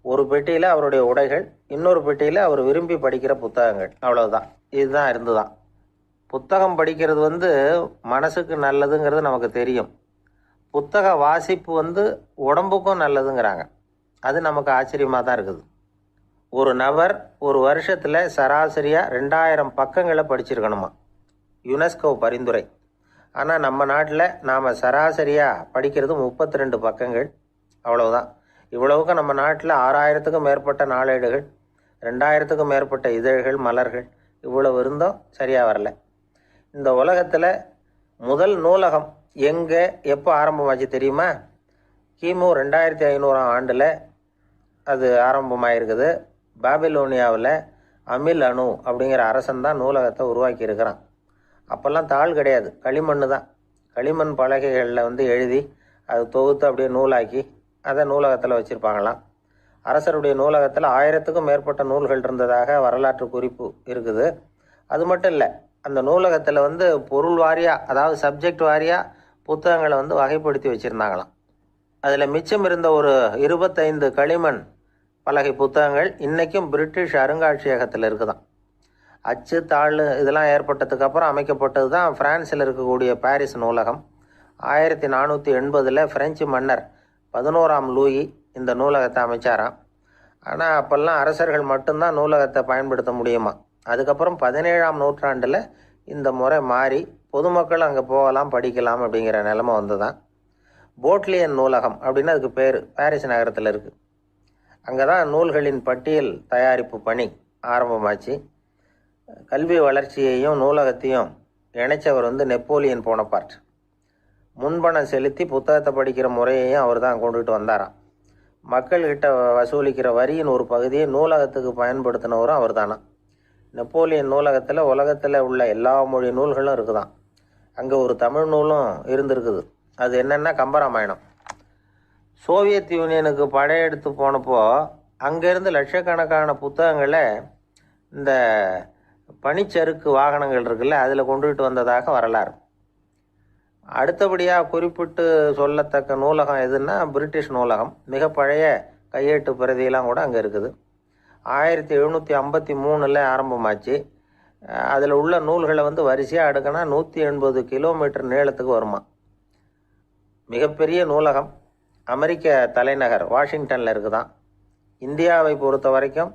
ஒரு பெட்டியில் அவருடைய உடைகள், இன்னொரு பெட்டியில் அவர் விரும்பி படிக்கிற புத்தகங்கள், அவ்வளவுதான். இதுதான் இருந்துதான். புத்தகம் படிக்கிறது மனசுக்கு நல்லதுங்கிறது நமக்கு தெரியும். புத்தக வாசிப்பு உடம்புக்கும் நல்லதுங்கிறாங்க. அது நமக்கு ஆச்சரியமாக தான் இருக்குது. ஒரு நபர் ஒரு வருஷத்தில் சராசரியாக 2000 பக்கங்களை படிச்சிருக்கணுமா, யுனெஸ்கோ பரிந்துரை. ஆனால் நம்ம நாட்டில் நாம் சராசரியாக படிக்கிறது 32 பக்கங்கள், அவ்வளவுதான். இவ்வளவுக்கு நம்ம நாட்டில் 6000த்துக்கும் மேற்பட்ட நாளேடுகள், 2000த்துக்கும் மேற்பட்ட இதழ்கள், மலர்கள், இவ்வளவு இருந்தும் சரியாக வரல. இந்த உலகத்தில் முதல் நூலகம் எங்கே எப்போ ஆரம்பமாச்சு தெரியுமா? கிமு 2500ஆம் ஆண்டில் அது ஆரம்பமாயிருக்குது. பாபிலோனியாவில் அமில் அணு அப்படிங்கிற அரசன் தான் நூலகத்தை உருவாக்கி இருக்கிறான். அப்போல்லாம் தாள் கிடையாது, களிமண் தான். களிமண் பலகைகளில் எழுதி அது தொகுத்து அப்படியே நூலாக்கி அதை நூலகத்தில் வச்சுருப்பாங்களாம். அரசருடைய நூலகத்தில் 1000த்துக்கும் மேற்பட்ட நூல்கள் இருந்ததாக வரலாற்று குறிப்பு இருக்குது. அது மட்டும் இல்லை, அந்த நூலகத்தில் பொருள் வாரியாக, அதாவது சப்ஜெக்ட் வாரியாக புத்தகங்களை வகைப்படுத்தி வச்சுருந்தாங்களாம். அதில் மிச்சம் இருந்த ஒரு 25 களிமண் பலகை புத்தகங்கள் இன்றைக்கும் பிரிட்டிஷ் அருங்காட்சியகத்தில் இருக்குதான். அச்சு தாள் இதெல்லாம் ஏற்பட்டதுக்கு அப்புறம் அமைக்கப்பட்டது தான் பிரான்சில் இருக்கக்கூடிய பாரிஸ் நூலகம். 1480 பிரெஞ்சு மன்னர் 11ஆம் லூயி இந்த நூலகத்தை அமைச்சாராம். ஆனால் அப்போல்லாம் அரசர்கள் மட்டும்தான் நூலகத்தை பயன்படுத்த முடியுமா. அதுக்கப்புறம் 17ஆம் நூற்றாண்டில் இந்த முறை மாறி பொதுமக்கள் அங்கே போகலாம், படிக்கலாம் அப்படிங்கிற நிலைமை வந்துதான். போட்லியன் நூலகம் அப்படின்னு அதுக்கு பேர், பாரிஸ் நகரத்தில் இருக்குது. அங்கே தான் நூல்களின் பட்டியல் தயாரிப்பு பணி ஆரம்பமாச்சு. கல்வி வளர்ச்சியையும் நூலகத்தையும் இணைச்சவர் நெப்போலியன் போனபார்ட். முன்பணம் செலுத்தி புத்தகத்தை படிக்கிற முறையையும் அவர் தான் கொண்டுட்டு வந்தாராம். மக்கள்கிட்ட வசூலிக்கிற வரியின் ஒரு பகுதியை நூலகத்துக்கு பயன்படுத்தினவரும் அவர் தானா. நெப்போலியன் நூலகத்தில் உலகத்தில் உள்ள எல்லா மொழி நூல்களும் இருக்குதான். அங்கே ஒரு தமிழ் நூலும் இருந்திருக்குது. அது என்னென்னா கம்பராமாயணம். சோவியத் யூனியனுக்கு படையெடுத்து போனப்போ அங்கேருந்து லட்சக்கணக்கான புத்தகங்களை இந்த பனிச்சறுக்கு வாகனங்கள் இருக்குல்ல, அதில் கொண்டுகிட்டு வந்ததாக வரலாறு. அடுத்தபடியாக குறிப்பிட்டு சொல்லத்தக்க நூலகம் எதுன்னா பிரிட்டிஷ் நூலகம். மிக பழைய கையெழுத்து பிரதியெல்லாம் கூட அங்கே இருக்குது. 1753 ஆரம்பமாச்சு. அதில் உள்ள நூல்களை வரிசையாக அடுக்கினா 180 கிலோமீட்டர் நீளத்துக்கு வருமா. மிகப்பெரிய நூலகம் அமெரிக்க தலைநகர் வாஷிங்டனில் இருக்குதான். இந்தியாவை பொறுத்த வரைக்கும்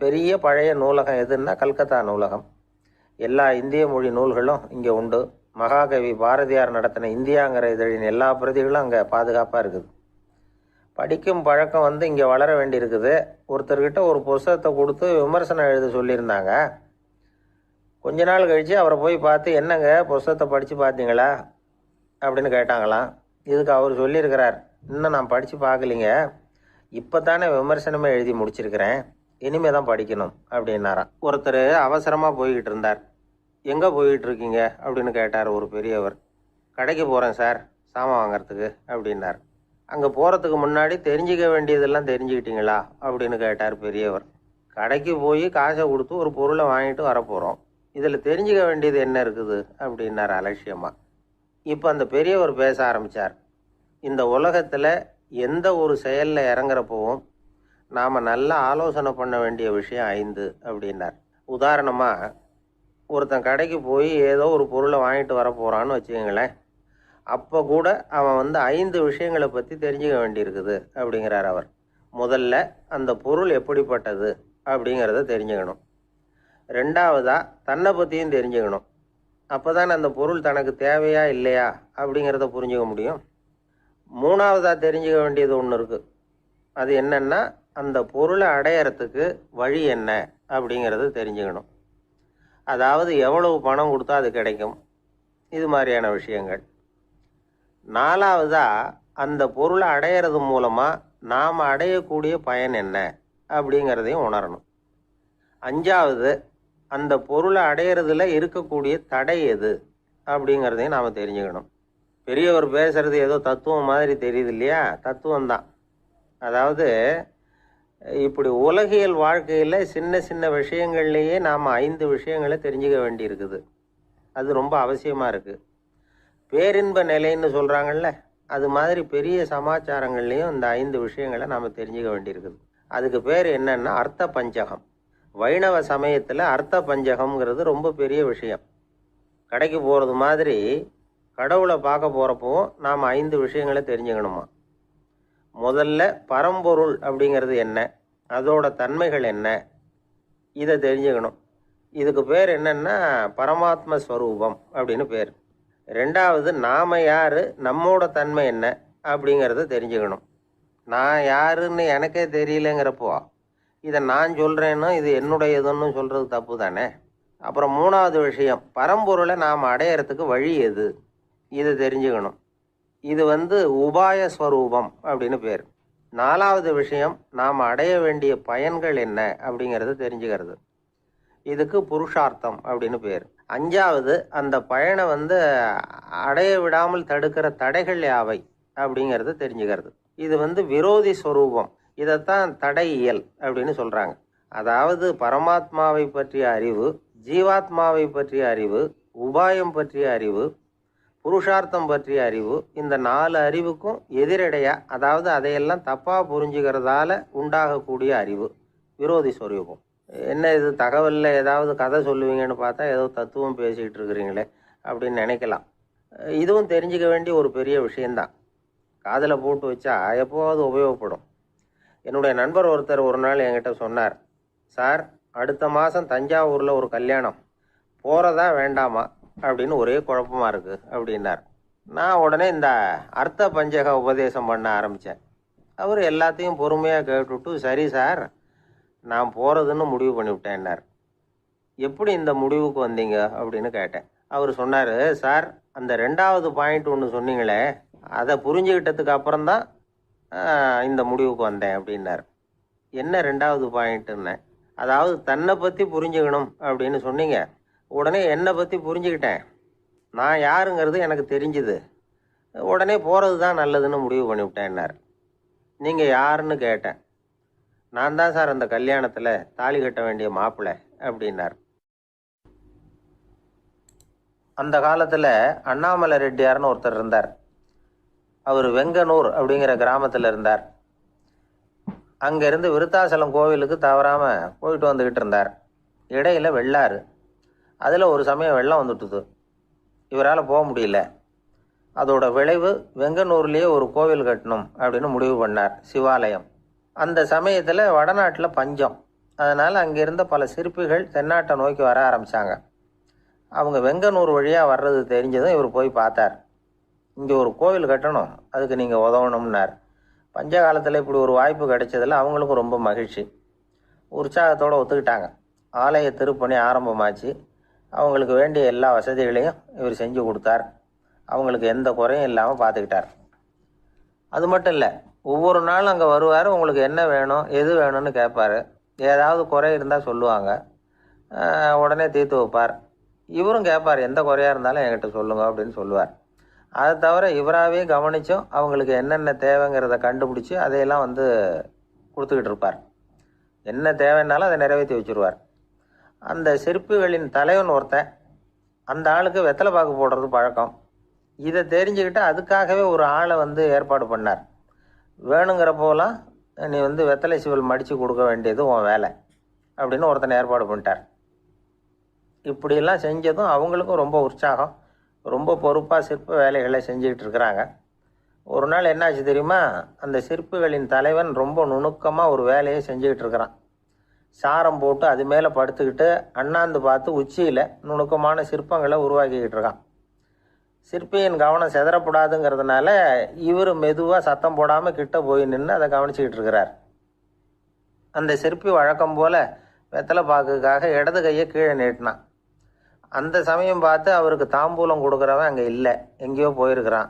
பெரிய பழைய நூலகம் எதுன்னா கல்கத்தா நூலகம். எல்லா இந்திய மொழி நூல்களும் இங்கே உண்டு. மகாகவி பாரதியார் நடத்தின இந்தியாங்கிற இதழின் எல்லா பிரதிகளும் அங்கே பாதுகாப்பாக இருக்குது. படிக்கும் பழக்கம் இங்கே வளர வேண்டியிருக்குது. ஒருத்தர்கிட்ட ஒரு புஸ்தகத்தை கொடுத்து விமர்சனம் எழுத சொல்லியிருந்தாங்க. கொஞ்ச நாள் கழித்து அவரை போய் பார்த்து, என்னங்க புஸ்தகத்தை படித்து பார்த்தீங்களா அப்படின்னு கேட்டாங்களாம். இதுக்கு அவர் சொல்லியிருக்கிறார், இன்னும் நான் படித்து பார்க்கலிங்க, இப்போ தானே விமர்சனமே எழுதி முடிச்சிருக்கிறேன், இனிமே தான் படிக்கணும் அப்படின்னாராம். ஒருத்தர் அவசரமாக போய்கிட்டு இருந்தார். எங்கே போய்கிட்டு இருக்கீங்க அப்படின்னு கேட்டார் ஒரு பெரியவர். கடைக்கு போகிறேன் சார், சாமான் வாங்கிறதுக்கு அப்படின்னார். அங்கே போகிறதுக்கு முன்னாடி தெரிஞ்சிக்க வேண்டியதெல்லாம் தெரிஞ்சுக்கிட்டீங்களா அப்படின்னு கேட்டார் பெரியவர். கடைக்கு போய் காசை கொடுத்து ஒரு பொருளை வாங்கிட்டு வரப்போகிறோம், இதில் தெரிஞ்சிக்க வேண்டியது என்ன இருக்குது அப்படின்னார் அலட்சியமாக. இப்போ அந்த பெரியவர் பேச ஆரம்பித்தார். இந்த உலகத்தில் எந்த ஒரு செயலில் இறங்குறப்பவும் நாம் நல்லா ஆலோசனை பண்ண வேண்டிய விஷயம் 5 அப்படின்னார். உதாரணமாக, ஒருத்தன் கடைக்கு போய் ஏதோ ஒரு பொருளை வாங்கிட்டு வர போகிறான்னு வச்சுக்கோங்களேன். அப்போ கூட அவன் 5 விஷயங்களை பற்றி தெரிஞ்சுக்க வேண்டியிருக்குது அப்படிங்கிறார் அவர். முதல்ல அந்த பொருள் எப்படிப்பட்டது அப்படிங்கிறத தெரிஞ்சுக்கணும். ரெண்டாவதாக தன்னை பற்றியும் தெரிஞ்சுக்கணும். அப்போ தான் அந்த பொருள் தனக்கு தேவையா இல்லையா அப்படிங்கிறத புரிஞ்சுக்க முடியும். மூணாவதாக தெரிஞ்சுக்க வேண்டியது ஒன்று இருக்குது. அது என்னென்னா, அந்த பொருளை அடையறதுக்கு வழி என்ன அப்படிங்கிறத தெரிஞ்சுக்கணும். அதாவது எவ்வளவு பணம் கொடுத்தா அது கிடைக்கும், இது மாதிரியான விஷயங்கள். நாலாவதாக அந்த பொருளை அடையிறது மூலமாக நாம் அடையக்கூடிய பயன் என்ன அப்படிங்கிறதையும் உணரணும். அஞ்சாவது, அந்த பொருளை அடையிறதுல இருக்கக்கூடிய தடை எது அப்படிங்கிறதையும் நாம் தெரிஞ்சுக்கணும். பெரியவர் பேசுறது ஏதோ தத்துவம் மாதிரி தெரியுது இல்லையா? தத்துவம்தான். அதாவது இப்படி உலகியல் வாழ்க்கையில் சின்ன சின்ன விஷயங்கள்லேயே நாம் 5 விஷயங்களை தெரிஞ்சுக்க வேண்டியிருக்குது. அது ரொம்ப அவசியமாக இருக்குது. பேரின்ப நிலைன்னு சொல்கிறாங்கல்ல, அது மாதிரி பெரிய சமாச்சாரங்கள்லேயும் இந்த 5 விஷயங்களை நாம் தெரிஞ்சுக்க வேண்டியிருக்குது. அதுக்கு பேர் என்னன்னா அர்த்த பஞ்சகம். வைணவ சமயத்தில் அர்த்த பஞ்சகம்ங்கிறது ரொம்ப பெரிய விஷயம். கடைக்கு போகிறது மாதிரி கடவுளை பார்க்க போகிறப்போ நாம் 5 விஷயங்களை தெரிஞ்சுக்கணுமா. முதல்ல பரம்பொருள் அப்படிங்கிறது என்ன, அதோட தன்மைகள் என்ன, இதை தெரிஞ்சுக்கணும். இதுக்கு பேர் என்னன்னா பரமாத்ம ஸ்வரூபம் அப்படின்னு பேர். ரெண்டாவது, நாம் யார், நம்மோட தன்மை என்ன அப்படிங்கிறத தெரிஞ்சுக்கணும். நான் யாருன்னு எனக்கே தெரியலங்கிறப்போ இதை நான் சொல்கிறேன்னு இது என்னுடையதுன்னு சொல்கிறது தப்பு தானே. அப்புறம் மூணாவது விஷயம், பரம்பொருளை நாம் அடையிறதுக்கு வழி எது, இதை தெரிஞ்சுக்கணும். இது உபாய ஸ்வரூபம் அப்படின்னு பேர். நாலாவது விஷயம், நாம் அடைய வேண்டிய பயன்கள் என்ன அப்படிங்கிறது தெரிஞ்சுக்கிறது. இதுக்கு புருஷார்த்தம் அப்படின்னு பேர். அஞ்சாவது, அந்த பயனை அடைய விடாமல் தடுக்கிற தடைகள் யாவை அப்படிங்கிறது தெரிஞ்சுக்கிறது. இது விரோதி ஸ்வரூபம். இதைத்தான் தடையியல் அப்படின்னு சொல்கிறாங்க. அதாவது பரமாத்மாவை பற்றிய அறிவு, ஜீவாத்மாவை பற்றிய அறிவு, உபாயம் பற்றிய அறிவு, புருஷார்த்தம் பற்றிய அறிவு, இந்த 4 அறிவுக்கும் எதிரடையா, அதாவது அதையெல்லாம் தப்பாக புரிஞ்சுக்கிறதால உண்டாகக்கூடிய அறிவு விரோதி ஸ்வரூபம். என்ன இது தகவலில் ஏதாவது கதை சொல்லுவீங்கன்னு பார்த்தா ஏதோ தத்துவம் பேசிக்கிட்டு இருக்கிறீங்களே அப்படின்னு நினைக்கலாம். இதுவும் தெரிஞ்சுக்க வேண்டிய ஒரு பெரிய விஷயந்தான். காதில் போட்டு வச்சா எப்போவாவது உபயோகப்படும். என்னுடைய நண்பர் ஒருத்தர் ஒரு நாள் என்கிட்ட சொன்னார், சார், அடுத்த மாதம் தஞ்சாவூரில் ஒரு கல்யாணம், போகிறதா வேண்டாமா அப்படின்னு ஒரே குழப்பமாக இருக்குது அப்படின்னார். நான் உடனே இந்த அர்த்த பஞ்சக உபதேசம் பண்ண ஆரம்பித்தேன். அவர் எல்லாத்தையும் பொறுமையாக கேட்டுவிட்டு, சரி சார், நான் போகிறதுன்னு முடிவு பண்ணிவிட்டேன்னார். எப்படி இந்த முடிவுக்கு வந்தீங்க அப்படின்னு கேட்டேன். அவர் சொன்னார், சார், அந்த 2வது பாயிண்ட் ஒன்று சொன்னீங்களே, அதை புரிஞ்சுக்கிட்டதுக்கு அப்புறம்தான் இந்த முடிவுக்கு வந்தேன் அப்படின்னார். என்ன 2வது பாயிண்ட்டுன்னு? அதாவது தன்னை பற்றி புரிஞ்சுக்கணும் அப்படின்னு சொன்னீங்க. உடனே என்னை பற்றி புரிஞ்சுக்கிட்டேன், நான் யாருங்கிறது எனக்கு தெரிஞ்சுது, உடனே போகிறது தான் நல்லதுன்னு முடிவு பண்ணிவிட்டேன்னார். நீங்கள் யாருன்னு கேட்டேன். நான் தான் சார் அந்த கல்யாணத்தில் தாலி கட்ட வேண்டிய மாப்பிள்ளை அப்படின்னார். அந்த காலத்தில் அண்ணாமலை ரெட்டியார்னு ஒருத்தர் இருந்தார். அவர் வெங்கனூர் அப்படிங்கிற கிராமத்தில் இருந்தார். அங்கேருந்து விருத்தாசலம் கோவிலுக்கு தவறாமல் போயிட்டு வந்துக்கிட்டு இருந்தார். இடையில வெள்ளாறு, அதில் ஒரு சமயம் வெள்ளம் வந்துட்டுது. இவரால் போக முடியல. அதோட விளைவு வெங்கனூர்லேயே ஒரு கோவில் கட்டணும் அப்படின்னு முடிவு பண்ணார், சிவாலயம். அந்த சமயத்தில் வடநாட்டில் பஞ்சம். அதனால் அங்கே இருந்த பல சிற்பிகள் தென்னாட்டை நோக்கி வர ஆரம்பித்தாங்க. அவங்க வெங்கனூர் வழியாக வர்றது தெரிஞ்சதும் இவர் போய் பார்த்தார். இங்கே ஒரு கோவில் கட்டணும், அதுக்கு நீங்கள் உதவணும்னார். பஞ்ச காலத்தில் இப்படி ஒரு வாய்ப்பு கிடைச்சதில் அவங்களுக்கும் ரொம்ப மகிழ்ச்சி. உற்சாகத்தோடு ஒத்துக்கிட்டாங்க. ஆலய திருப்பணி ஆரம்பமாச்சு. அவங்களுக்கு வேண்டிய எல்லா வசதிகளையும் இவர் செஞ்சு கொடுத்தார். அவங்களுக்கு எந்த குறையும் இல்லாமல் பார்த்துக்கிட்டார். அது மட்டும் இல்லை, ஒவ்வொரு நாளும் அங்கே வருவார். உங்களுக்கு என்ன வேணும், எது வேணும்னு கேட்பார். ஏதாவது குறை இருந்தால் சொல்லுவாங்க, உடனே தீர்த்து வைப்பார். இவரும் கேட்பார், எந்த குறையாக இருந்தாலும் என்கிட்ட சொல்லுங்க அப்படின்னு சொல்லுவார். அதை தவிர இவராகவே கவனித்தும் அவங்களுக்கு என்னென்ன தேவைங்கிறத கண்டுபிடிச்சி அதையெல்லாம் கொடுத்துக்கிட்டு இருப்பார். என்ன தேவைன்னாலும் அதை நிறைவேற்றி வச்சுருவார். அந்த சிற்பிகளின் தலைவன் ஒருத்தன், அந்த ஆளுக்கு வெத்தலை பாக்கு போடுறது பழக்கம். இதை தெரிஞ்சுக்கிட்டு அதுக்காகவே ஒரு ஆளை ஏற்பாடு பண்ணார். வேணுங்கிறப்போலாம் நீ வெத்தலை சிவல் மடித்து கொடுக்க வேண்டியது உன் வேலை அப்படின்னு ஒருத்தனை ஏற்பாடு பண்ணிட்டார். இப்படியெல்லாம் செஞ்சதும் அவங்களுக்கும் ரொம்ப உற்சாகம். ரொம்ப பொறுப்பாக சிற்ப வேலைகளை செஞ்சுக்கிட்டு இருக்கிறாங்க. ஒரு நாள் என்னாச்சு தெரியுமா? அந்த சிற்பிகளின் தலைவன் ரொம்ப நுணுக்கமாக ஒரு வேலையை செஞ்சுக்கிட்டு இருக்கிறான். சாரம் போட்டு அது மேலே படுத்துக்கிட்டு அண்ணாந்து பார்த்து உச்சியில் நுணுக்கமான சிற்பங்களை உருவாக்கிக்கிட்டு இருக்கான். சிற்பியின் கவனம் செதறப்படாதுங்கிறதுனால இவர் மெதுவாக சத்தம் போடாமல் கிட்ட போய் நின்று அதை கவனிச்சிக்கிட்டு இருக்கிறார். அந்த சிற்பி வழக்கம் போல் வெத்தலை பாக்குக்காக இடது கையை கீழே நீட்டினான். அந்த சமயம் பார்த்து அவருக்கு தாம்பூலம் கொடுக்குறவன் அங்கே இல்லை, எங்கேயோ போயிருக்கிறான்.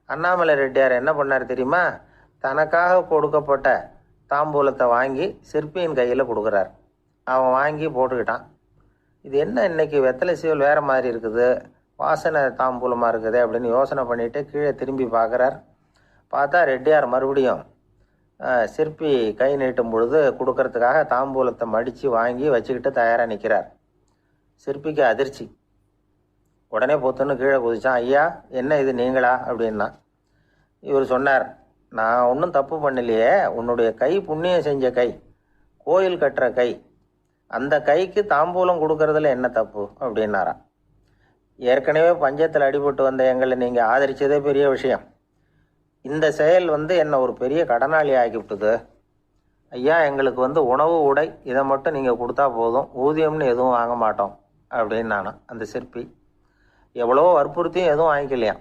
அண்ணாமலை ரெட்டியார் என்ன பண்ணார் தெரியுமா? தனக்காக கொடுக்கப்பட்ட தாம்பூலத்தை வாங்கி சிற்பியின் கையில் கொடுக்குறார். அவன் வாங்கி போட்டுக்கிட்டான். இது என்ன இன்னைக்கு வெத்தலை சீவல் வேறு மாதிரி இருக்குது, வாசனை தாம்பூலமாக இருக்குது அப்படின்னு யோசனை பண்ணிவிட்டு கீழே திரும்பி பார்க்குறார். பார்த்தா ரெட்டியார் மறுபடியும் சிற்பி கை நீட்டும் பொழுது கொடுக்கறதுக்காக தாம்பூலத்தை மடித்து வாங்கி வச்சுக்கிட்டு தயாராக நிற்கிறார். சிற்பிக்கு அதிர்ச்சி. உடனே பொத்துன்னு கீழே குதிச்சான். ஐயா, என்ன இது நீங்களா அப்படின்னா. இவர் சொன்னார், நான் ஒன்றும் தப்பு பண்ணலையே, உன்னுடைய கை புண்ணியம் செஞ்ச கை, கோயில் கட்டுற கை, அந்த கைக்கு தாம்பூலம் கொடுக்கறதுல என்ன தப்பு அப்படின்னாராம். ஏற்கனவே பஞ்சத்தில் அடிபட்டு வந்த எங்களை நீங்கள் ஆதரித்ததே பெரிய விஷயம். இந்த செயல் என்னை ஒரு பெரிய கடனாளி ஆக்கிவிட்டுது. ஐயா, எங்களுக்கு உணவு உடை இதை மட்டும் நீங்கள் கொடுத்தா போதும், ஊதியம்னு எதுவும் வாங்க மாட்டோம் அப்படின்னு நானும். அந்த சிற்பி எவ்வளவோ வற்புறுத்தியும் எதுவும் வாங்கிக்கலையாம்.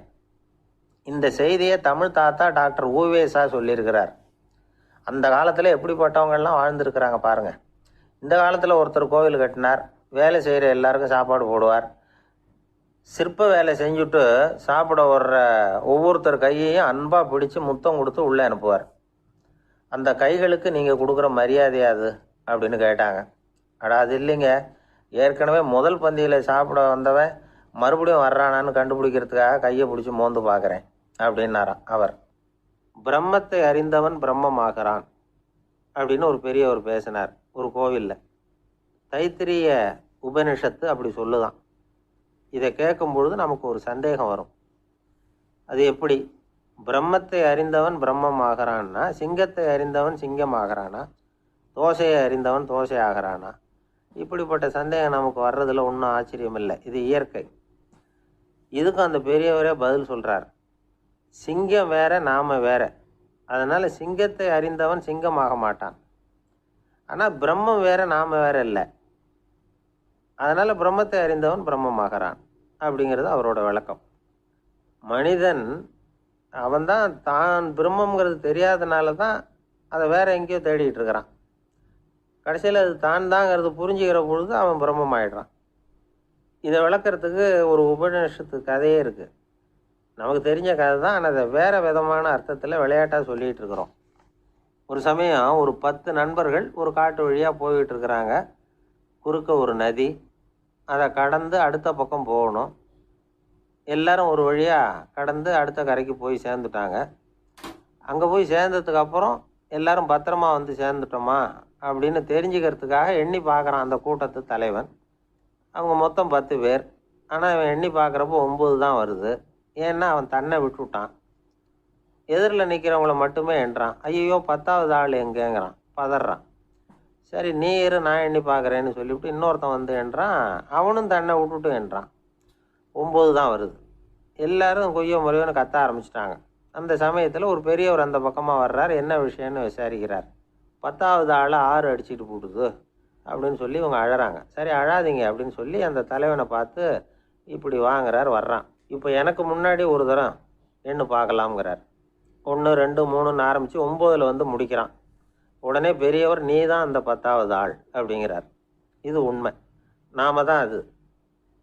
இந்த செய்தியை தமிழ் தாத்தா டாக்டர் ஊவேசா சொல்லியிருக்கிறார். அந்த காலத்தில் எப்படிப்பட்டவங்கள்லாம் வாழ்ந்துருக்கிறாங்க பாருங்கள். இந்த காலத்தில் ஒருத்தர் கோவில் கட்டினார், வேலை செய்கிற எல்லாருக்கும் சாப்பாடு போடுவார். சிற்ப வேலை செஞ்சுட்டு சாப்பிட வர்ற ஒவ்வொருத்தர் கையையும் அன்பாக பிடிச்சி முத்தம் கொடுத்து உள்ளே அனுப்புவார். அந்த கைகளுக்கு நீங்கள் கொடுக்குற மரியாதையாது அப்படின்னு கேட்டாங்க. அது இல்லைங்க, ஏற்கனவே முதல் பந்தியில் சாப்பிட வந்தவன் மறுபடியும் வர்றானான்னு கண்டுபிடிக்கிறதுக்காக கையை பிடிச்சி மோந்து பார்க்குறேன் அப்படின்னாராம் அவர். பிரம்மத்தை அறிந்தவன் பிரம்மமாகிறான் அப்படின்னு ஒரு பெரியவர் பேசினார் ஒரு கோவிலில். தைத்திரிய உபனிஷத்து அப்படி சொல்லுதான். இதை கேட்கும் பொழுது நமக்கு ஒரு சந்தேகம் வரும். அது எப்படி? பிரம்மத்தை அறிந்தவன் பிரம்மம் ஆகிறான்னா, சிங்கத்தை அறிந்தவன் சிங்கம் ஆகிறானா, தோசையை அறிந்தவன் தோசை ஆகிறானா? இப்படிப்பட்ட சந்தேகம் நமக்கு வர்றதுல ஒன்றும் ஆச்சரியம் இல்லை. இது இயற்கை. இதுக்கும் அந்த பெரியவரே பதில் சொல்கிறார். சிங்கம் வேற, நாம வேற. அதனால் சிங்கத்தை அறிந்தவன் சிங்கம் ஆக மாட்டான். ஆனால் பிரம்மம் வேற, நாம வேற இல்லை. அதனால் பிரம்மத்தை அறிந்தவன் பிரம்மமாகிறான் அப்படிங்கிறது அவரோட விளக்கம். மனிதன் அவன்தான் தான் பிரம்மங்கிறது தெரியாதனால தான் அதை வேற எங்கேயோ தேடிட்டு இருக்கிறான். கடைசியில் அது தான் தாங்கிறது புரிஞ்சுக்கிற பொழுது அவன் பிரம்மம் ஆயிடுறான். இதை விளக்கிறதுக்கு ஒரு உபநிஷத்து கதையே இருக்குது. நமக்கு தெரிஞ்ச கதை தான், ஆனால் அதை வேறு விதமான அர்த்தத்தில் விளையாட்டாக சொல்லிகிட்டு இருக்கிறோம். ஒரு சமயம் ஒரு 10 நண்பர்கள் ஒரு காட்டு வழியாக போய்கிட்டு இருக்கிறாங்க. குறுக்க ஒரு நதி, அதை கடந்து அடுத்த பக்கம் போகணும். எல்லாரும் ஒரு வழியாக கடந்து அடுத்த கரைக்கு போய் சேர்ந்துட்டாங்க. அங்கே போய் சேர்ந்ததுக்கப்புறம் எல்லாரும் பத்திரமா சேர்ந்துட்டோமா அப்படின்னு தெரிஞ்சுக்கிறதுக்காக எண்ணி பார்க்குறான் அந்த கூட்டத்து தலைவன். அவங்க மொத்தம் 10 பேர். ஆனால் அவன் எண்ணி பார்க்குறப்போ 9 தான் வருது. ஏன்னா அவன் தன்னை விட்டுவிட்டான். எதிரில் நிற்கிறவங்கள மட்டுமே எண்ணுறான். ஐயோ 10வது ஆள் எங்கேங்கிறான், பதறான். சரி நீ இரு, நான் எண்ணி பார்க்குறேன்னு சொல்லிவிட்டு இன்னொருத்தன் எண்ணுறான். அவனும் தன்னை விட்டுட்டு எண்ணுறான். 9 தான் வருது. எல்லாரும் கொய்யோ முறையோன்னு கத்த ஆரம்பிச்சிட்டாங்க. அந்த சமயத்தில் ஒரு பெரியவர் அந்த பக்கமாக வர்றார். என்ன விஷயம்னு விசாரிக்கிறார். 10வது ஆள் 6 அடிச்சுட்டு போட்டுது அப்படின்னு சொல்லி இவங்க அழறாங்க. சரி அழாதீங்க அப்படின்னு சொல்லி அந்த தலைவனை பார்த்து இப்படி வாங்குறார். வர்றான். இப்போ எனக்கு முன்னாடி ஒரு தரம் எண்ணு பார்க்கலாம்ங்கிறார். 1 2 3ன்னு ஆரம்பித்து 9ல் வந்து முடிக்கிறான். உடனே பெரியவர் நீ தான் அந்த 10வது ஆள் அப்படிங்கிறார். இது உண்மை. நாம தான் அது.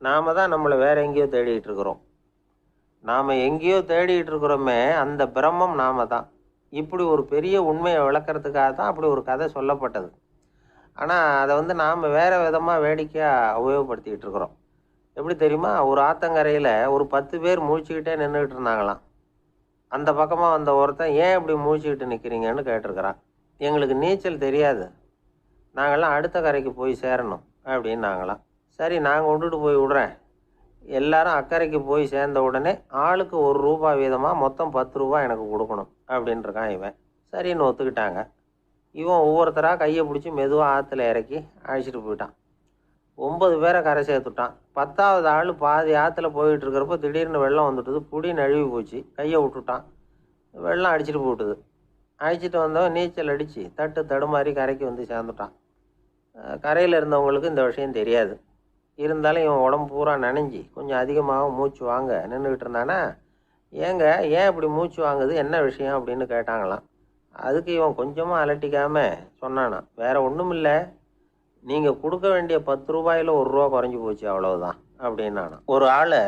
நாம தான் நம்மளை வேற எங்கேயோ தேடிட்டு இருக்கிறோம். நாம் எங்கேயோ தேடிட்டு இருக்கிறோமே, அந்த பிரம்மம் நாம தான். இப்படி ஒரு பெரிய உண்மையை விளக்கறதுக்காக தான் அப்படி ஒரு கதை சொல்லப்பட்டது. ஆனால் அதை வந்து நாம் வேறு விதமாக வேடிக்கையாக உபயோகப்படுத்திக்கிட்டு இருக்கிறோம். எப்படி தெரியுமா? ஒரு ஆத்தங்கரையில் ஒரு 10 பேர் முழிச்சுக்கிட்டே நின்றுக்கிட்டு இருந்தாங்களாம். அந்த பக்கமாக வந்த ஒருத்தன் ஏன் இப்படி முழிச்சுக்கிட்டு நிற்கிறீங்கன்னு கேட்டிருக்கிறான். எங்களுக்கு நீச்சல் தெரியாது, நாங்கள்லாம் அடுத்த கரைக்கு போய் சேரணும் அப்படின்னாங்களாம். சரி, நாங்கள் விட்டுட்டு போய் விடுறேன். எல்லாரும் அக்கறைக்கு போய் சேர்ந்த உடனே ஆளுக்கு ₹1 வீதமாக மொத்தம் ₹10 எனக்கு கொடுக்கணும் அப்படின்ட்டுருக்கான் இவன். சரின்னு ஒத்துக்கிட்டாங்க. இவன் ஒவ்வொருத்தராக கையை பிடிச்சி மெதுவாக ஆற்றுல இறக்கி அழைச்சிட்டு போயிட்டான். 9 பேரை கரை சேர்த்துட்டான். 10வது ஆள் பாதி ஆற்றுல போயிட்டு இருக்கிறப்போ திடீர்னு வெள்ளம் வந்துட்டுது. புடி நழுவி போச்சு. கையை விட்டுட்டான். வெள்ளம் அடிச்சிட்டு போட்டுது. அழைச்சிட்டு வந்தவன் நீச்சல் அடித்து தட்டு தடுமாறி கரைக்கு வந்து சேர்ந்துட்டான். கரையில் இருந்தவங்களுக்கு இந்த விஷயம் தெரியாது. இருந்தாலும் இவன் உடம்பு பூரா நனைஞ்சி கொஞ்சம் அதிகமாக மூச்சு வாங்க நின்றுக்கிட்டு இருந்தானா, ஏங்க ஏன் இப்படி மூச்சு வாங்குது, என்ன விஷயம் அப்படின்னு கேட்டாங்களாம். அதுக்கு இவன் கொஞ்சமாக அலட்டிக்காமல் சொன்னானா, வேற ஒன்றும் இல்லை, நீங்கள் கொடுக்க வேண்டிய ₹10ல் ₹1 குறைஞ்சி போச்சு, அவ்வளவுதான் அப்படின்னானா. ஒரு ஆள்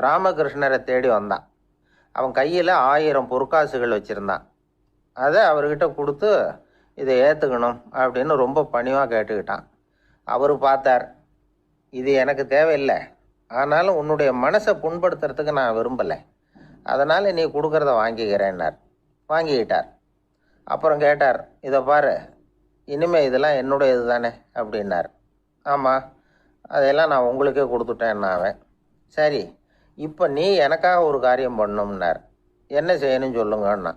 ராமகிருஷ்ணரை தேடி வந்தான். அவன் கையில் 1000 பொற்காசுகள் வச்சுருந்தான். அதை அவர்கிட்ட கொடுத்து இதை ஏற்றுக்கணும் அப்படின்னு ரொம்ப பணிவாக கேட்டுக்கிட்டான். அவர் பார்த்தார், இது எனக்கு தேவையில்லை, ஆனாலும் உன்னுடைய மனசை புண்படுத்துறதுக்கு நான் விரும்பலை, அதனால் நீ கொடுக்குறத வாங்கிக்கிறேன்னார். வாங்கிக்கிட்டார். அப்புறம் கேட்டார், இதை பாரு, இனிமேல் இதெல்லாம் என்னுடைய இது தானே அப்படின்னார். ஆமாம், அதையெல்லாம் நான் உங்களுக்கே கொடுத்துட்டேன் அவன். சரி, இப்போ நீ எனக்காக ஒரு காரியம் பண்ணணும்னார். என்ன செய்யணும்னு சொல்லுங்கன்னா,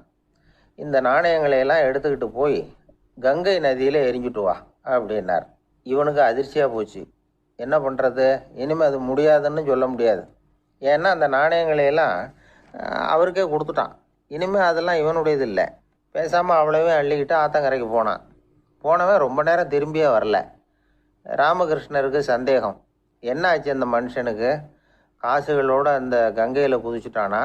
இந்த நாணயங்களையெல்லாம் எடுத்துக்கிட்டு போய் கங்கை நதியில் எரிஞ்சுட்டு வா அப்படின்னார். இவனுக்கு அதிர்ச்சியாக போச்சு. என்ன பண்ணுறது, இனிமேல் அது முடியாதுன்னு சொல்ல முடியாது. ஏன்னா அந்த நாணயங்களையெல்லாம் அவருக்கே கொடுத்துட்டான். இனிமேல் அதெல்லாம் இவனுடையது இல்லை. பேசாமல் அவ்வளவே அள்ளிக்கிட்டு ஆத்தங்கரைக்கு போனான். போனவன் ரொம்ப நேரம் திரும்பியே வரல. ராமகிருஷ்ணருக்கு சந்தேகம், என்ன ஆச்சு அந்த மனுஷனுக்கு, காசுகளோடு அந்த கங்கையில் குதிச்சுட்டானா,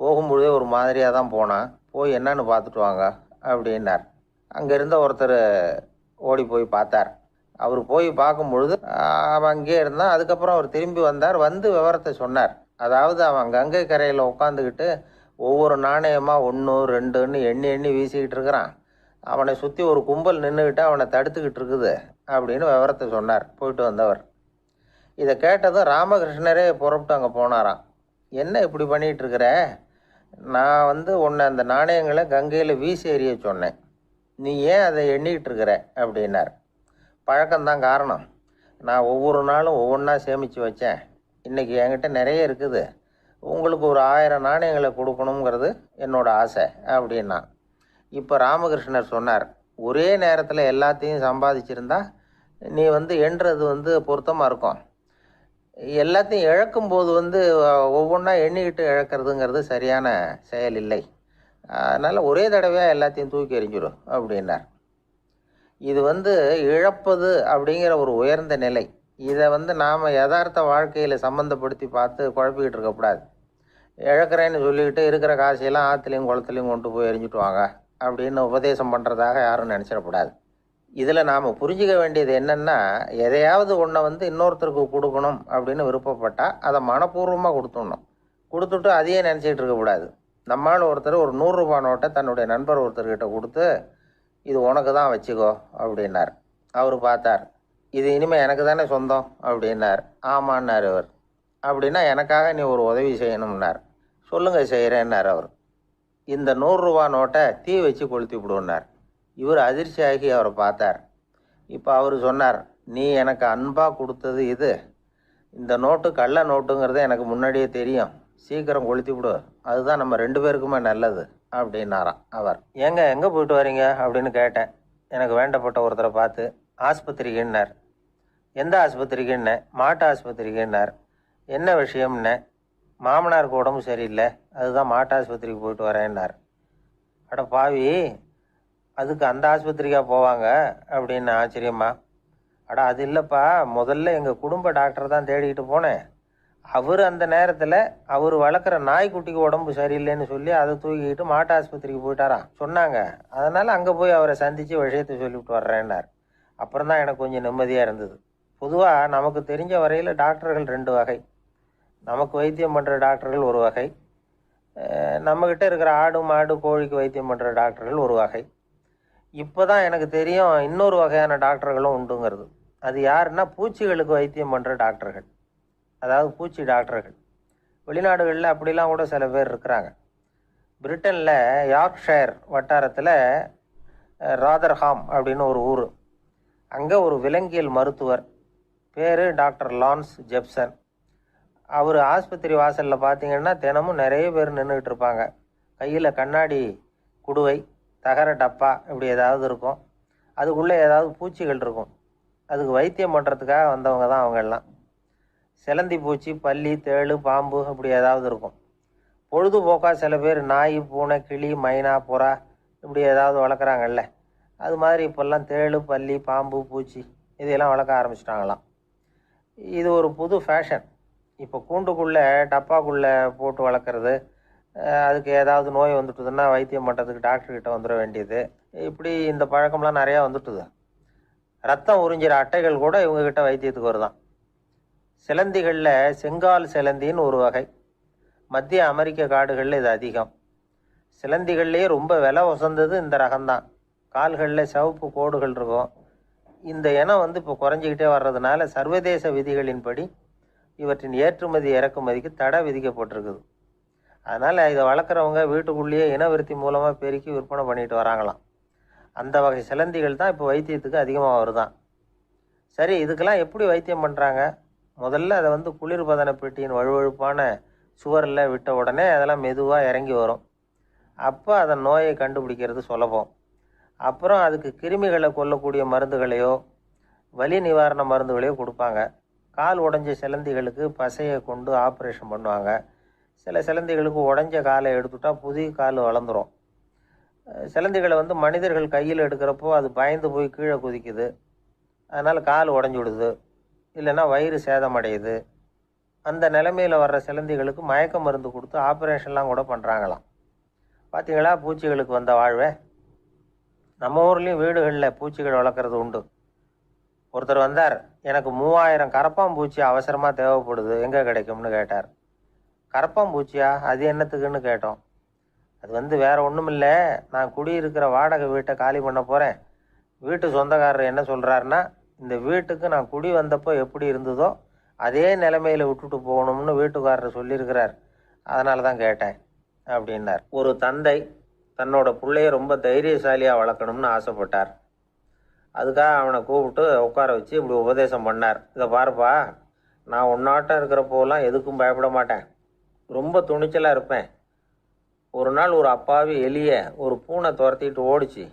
போகும்பொழுதே ஒரு மாதிரியாக தான் போனான், போய் என்னன்னு பார்த்துட்டு வாங்க அப்படின்னார். அங்கே இருந்த ஒருத்தர் ஓடி போய் பார்த்தார். அவர் போய் பார்க்கும் பொழுது அவன் அங்கேயே இருந்தான். அதுக்கப்புறம் அவர் திரும்பி வந்தார். வந்து விவரத்தை சொன்னார். அதாவது அவன் கங்கை கரையில் உட்காந்துக்கிட்டு ஒவ்வொரு நாணயமாக 1 2ன்னு எண்ணி எண்ணி வீசிக்கிட்டு இருக்கிறான். அவனை சுற்றி ஒரு கும்பல் நின்றுக்கிட்டு அவனை தடுத்துக்கிட்டு இருக்குது அப்படின்னு விவரத்தை சொன்னார் போயிட்டு வந்தவர். இதை கேட்டதும் ராமகிருஷ்ணரே புறப்பட்டு அங்கே போனாராம். என்ன இப்படி பண்ணிகிட்டு இருக்கிற, நான் வந்து உன்னை அந்த நாணயங்களை கங்கையில் வீசி எறிய சொன்னேன், நீ ஏன் அதை எண்ணிக்கிட்டு இருக்கிற அப்படின்னார். பழக்கம்தான் காரணம், நான் ஒவ்வொரு நாளும் ஒவ்வொன்றா சேமித்து வச்சேன். இன்றைக்கி என்கிட்ட நிறைய இருக்குது, உங்களுக்கு ஒரு 1000 நாணயங்களை கொடுக்கணுங்கிறது என்னோட ஆசை அப்படின்னா. இப்போ ராமகிருஷ்ணர் சொன்னார், ஒரே நேரத்தில் எல்லாத்தையும் சம்பாதிச்சிருந்தா நீ வந்து எண்ணுறது பொருத்தமாக இருக்கும். எல்லாத்தையும் இழக்கும்போது ஒவ்வொன்றா எண்ணிக்கிட்டு இழக்கிறதுங்கிறது சரியான செயல் இல்லை. அதனால் ஒரே தடவையாக எல்லாத்தையும் தூக்கி எறிஞ்சிடும் அப்படின்னார். இது இழப்பது அப்படிங்கிற ஒரு உயர்ந்த நிலை. இதை நாம் யதார்த்த வாழ்க்கையில் சம்மந்தப்படுத்தி பார்த்து குழப்பிக்கிட்டு இருக்கக்கூடாது. இழக்கிறேன்னு சொல்லிக்கிட்டு இருக்கிற காசையெல்லாம் ஆற்றுலையும் குளத்துலையும் கொண்டு போய் எரிஞ்சிட்டு வாங்க அப்படின்னு உபதேசம் பண்ணுறதாக யாரும் நினச்சிடக்கூடாது. இதில் நாம் புரிஞ்சிக்க வேண்டியது என்னென்னா, எதையாவது ஒன்றை இன்னொருத்தருக்கு கொடுக்கணும் அப்படின்னு விருப்பப்பட்டால் அதை மனப்பூர்வமாக கொடுத்துடணும். கொடுத்துட்டு அதையே நினச்சிக்கிட்டு இருக்கக்கூடாது. நம்மால் ஒருத்தர் ஒரு ₹100 நோட்டை தன்னுடைய நண்பர் ஒருத்தர்கிட்ட கொடுத்து, இது உனக்கு தான் வச்சுக்கோ அப்படின்னார். அவர் பார்த்தார், இது இனிமேல் எனக்கு தானே சொந்தம் அப்படின்னார். ஆமான்னார் அவர். அப்படின்னா எனக்காக நீ ஒரு உதவி செய்யணும்னார். சொல்லுங்கள் செய்கிறேன்னார் அவர். இந்த ₹100 நோட்டை தீ வச்சு கொளுத்தி விடுன்னார். இவர் அதிர்ச்சியாகி அவரை பார்த்தார். இப்போ அவர் சொன்னார், நீ எனக்கு அன்பாக கொடுத்தது இது, இந்த நோட்டு கள்ள நோட்டுங்கிறது எனக்கு முன்னாடியே தெரியும், சீக்கிரம் கொளுத்தி விடு, அதுதான் நம்ம 2 பேருக்குமே நல்லது அப்படின்னாராம் அவர். ஏங்க எங்கே போயிட்டு வரீங்க அப்படின்னு கேட்டேன். எனக்கு வேண்டப்பட்ட ஒருத்தரை பார்த்து. ஆஸ்பத்திரிக்குன்னார். எந்த ஆஸ்பத்திரிக்குன்னே? மாட்டு ஆஸ்பத்திரிக்குன்னார். என்ன விஷயம்னே? மாமனாருக்கு உடம்பு சரியில்லை, அதுதான் மாட்டு ஆஸ்பத்திரிக்கு போயிட்டு வரேன்னார். அட பாவி, அதுக்கு அந்த ஆஸ்பத்திரிக்காக போவாங்க அப்படின்னு ஆச்சரியமா. அட அது இல்லைப்பா, முதல்ல எங்கள் குடும்ப டாக்டர் தான் தேடிக்கிட்டு போனேன், அவர் அந்த நேரத்தில் அவர் வளர்க்குற நாய்க்குட்டிக்கு உடம்பு சரியில்லைன்னு சொல்லி அதை தூக்கிக்கிட்டு மாட்டு ஆஸ்பத்திரிக்கு போயிட்டாராம் சொன்னாங்க. அதனால் அங்கே போய் அவரை சந்தித்து விஷயத்தை சொல்லிவிட்டு வர்றேன்னார். அப்புறம் தான் எனக்கு கொஞ்சம் நிம்மதியாக இருந்தது. பொதுவாக நமக்கு தெரிஞ்ச வரையில் டாக்டர்கள் 2 வகை. நமக்கு வைத்தியம் பண்ணுற டாக்டர்கள் ஒரு வகை, நம்மக்கிட்ட இருக்கிற ஆடு மாடு கோழிக்கு வைத்தியம் பண்ணுற டாக்டர்கள் ஒரு வகை. இப்போ தான் எனக்கு தெரியும் இன்னொரு வகையான டாக்டர்களும் உண்டுங்கிறது. அது யாருன்னா பூச்சிகளுக்கு வைத்தியம் பண்ணுற டாக்டர்கள், அதாவது பூச்சி டாக்டர்கள். வெளிநாடுகளில் அப்படிலாம் கூட சில பேர் இருக்கிறாங்க. பிரிட்டனில் யார்க்ஷயர் வட்டாரத்தில் ராதர்ஹாம் அப்படின்னு ஒரு ஊர். அங்கே ஒரு விலங்கியல் மருத்துவர் பேர் டாக்டர் லான்ஸ் ஜெப்சன். அவர் ஆஸ்பத்திரி வாசலில் பார்த்தீங்கன்னா தினமும் நிறைய பேர் நின்றுக்கிட்டு இருப்பாங்க. கையில் கண்ணாடி குடுவை, தகர டப்பா இப்படி ஏதாவது இருக்கும். அதுக்குள்ளே ஏதாவது பூச்சிகள் இருக்கும். அதுக்கு வைத்தியம் பண்ணுறதுக்காக வந்தவங்க தான் அவங்க எல்லாம். சிலந்தி பூச்சி, பல்லி, தேளு, பாம்பு இப்படி ஏதாவது இருக்கும். பொழுதுபோக்காக சில பேர் நாய், பூனை, கிளி, மைனா, புறா இப்படி ஏதாவது வளர்க்குறாங்கல்ல, அது மாதிரி இப்போல்லாம் தேளு, பல்லி, பாம்பு, பூச்சி இதையெல்லாம் வளர்க்க ஆரம்பிச்சிட்டாங்களாம். இது ஒரு புது ஃபேஷன். இப்போ கூண்டுக்குள்ளே டப்பாக்குள்ளே போட்டு வளர்க்குறது, அதுக்கு ஏதாவது நோய் வந்துட்டுதுன்னா வைத்தியம் பண்ணுறதுக்கு டாக்டர்கிட்ட வந்துட வேண்டியது, இப்படி இந்த பழக்கம்லாம் நிறையா வந்துட்டுது. ரத்தம் உறிஞ்சிற அட்டைகள் கூட இவங்ககிட்ட வைத்தியத்துக்கு வருதான். சிலந்திகளில் செங்கால் சிலந்தின்னு ஒரு வகை. மத்திய அமெரிக்க காடுகளில் இது அதிகம். சிலந்திகள்லேயே ரொம்ப விலை உசந்தது இந்த ரகம்தான். கால்களில் சிவப்பு கோடுகள் இருக்கும். இந்த இனம் இப்போ குறைஞ்சிக்கிட்டே வர்றதுனால சர்வதேச விதிகளின்படி இவற்றின் ஏற்றுமதி இறக்குமதிக்கு தடை விதிக்கப்பட்டிருக்குது. அதனால் இதை வளர்க்குறவங்க வீட்டுக்குள்ளேயே இனவிருத்தி மூலமாக பெருக்கி விற்பனை பண்ணிட்டு வராங்களாம். அந்த வகை சிலந்திகள் தான் இப்போ வைத்தியத்துக்கு அதிகமாக வருதான். சரி, இதுக்கெல்லாம் எப்படி வைத்தியம் பண்ணுறாங்க? முதல்ல அதை குளிர்பதன பெட்டியின் வழுவழுப்பான சுவரில் விட்ட உடனே அதெல்லாம் மெதுவாக இறங்கி வரும். அப்போ அதன் நோயை கண்டுபிடிக்கிறது சுலபம். அப்புறம் அதுக்கு கிருமிகளை கொல்லக்கூடிய மருந்துகளையோ வலி நிவாரண மருந்துகளையோ கொடுப்பாங்க. கால் உடைஞ்ச சிலந்திகளுக்கு பசையை கொண்டு ஆப்ரேஷன் பண்ணுவாங்க. சில சிலந்திகளுக்கு உடைஞ்ச காலை எடுத்துட்டா புதிய கால் வளர்ந்துடும். சிலந்திகளை மனிதர்கள் கையில் எடுக்கிறப்போ அது பயந்து போய் கீழே குதிக்குது. அதனால் கால் உடஞ்சி விடுது, இல்லைன்னா வயிறு சேதமடையுது. அந்த நிலைமையில் வர்ற சிலந்திகளுக்கு மயக்க மருந்து கொடுத்து ஆப்ரேஷன்லாம் கூட பண்ணுறாங்களாம். பார்த்தீங்களா பூச்சிகளுக்கு வந்த வாழ்வே. நம்ம ஊர்லேயும் வீடுகளில் பூச்சிகள் வளர்க்குறது உண்டு. ஒருத்தர் வந்தார், எனக்கு 3000 கரப்பாம்பூச்சி அவசரமாக தேவைப்படுது, எங்கே கிடைக்கும்னு கேட்டார். கரப்பாம்பூச்சியா? அது என்னத்துக்குன்னு கேட்டோம். அது வேறு ஒன்றும் இல்லை, நான் குடியிருக்கிற வாடகை வீட்டை காலி பண்ண போகிறேன். வீட்டு சொந்தக்காரர் என்ன சொல்கிறாருன்னா, இந்த வீட்டுக்கு நான் குடி வந்தப்போ எப்படி இருந்ததோ அதே நிலைமையில் விட்டுட்டு போகணும்னு வீட்டுக்காரர் சொல்லியிருக்கிறார், அதனால தான் கேட்டேன் அப்படின்னார். ஒரு தந்தை தன்னோட பிள்ளைய ரொம்ப தைரியசாலியாக வளர்க்கணும்னு ஆசைப்பட்டார். அதுக்காக அவனை கூப்பிட்டு உட்கார வச்சு இப்படி உபதேசம் பண்ணார். இதை பாருப்பா, நான் உன்னாட்டம் இருக்கிறப்போலாம் எதுக்கும் பயப்பட மாட்டேன், ரொம்ப துணிச்சலாக இருப்பேன். ஒரு நாள் ஒரு அப்பாவி எலிய ஒரு பூனை துரத்திட்டு ஓடிச்சு.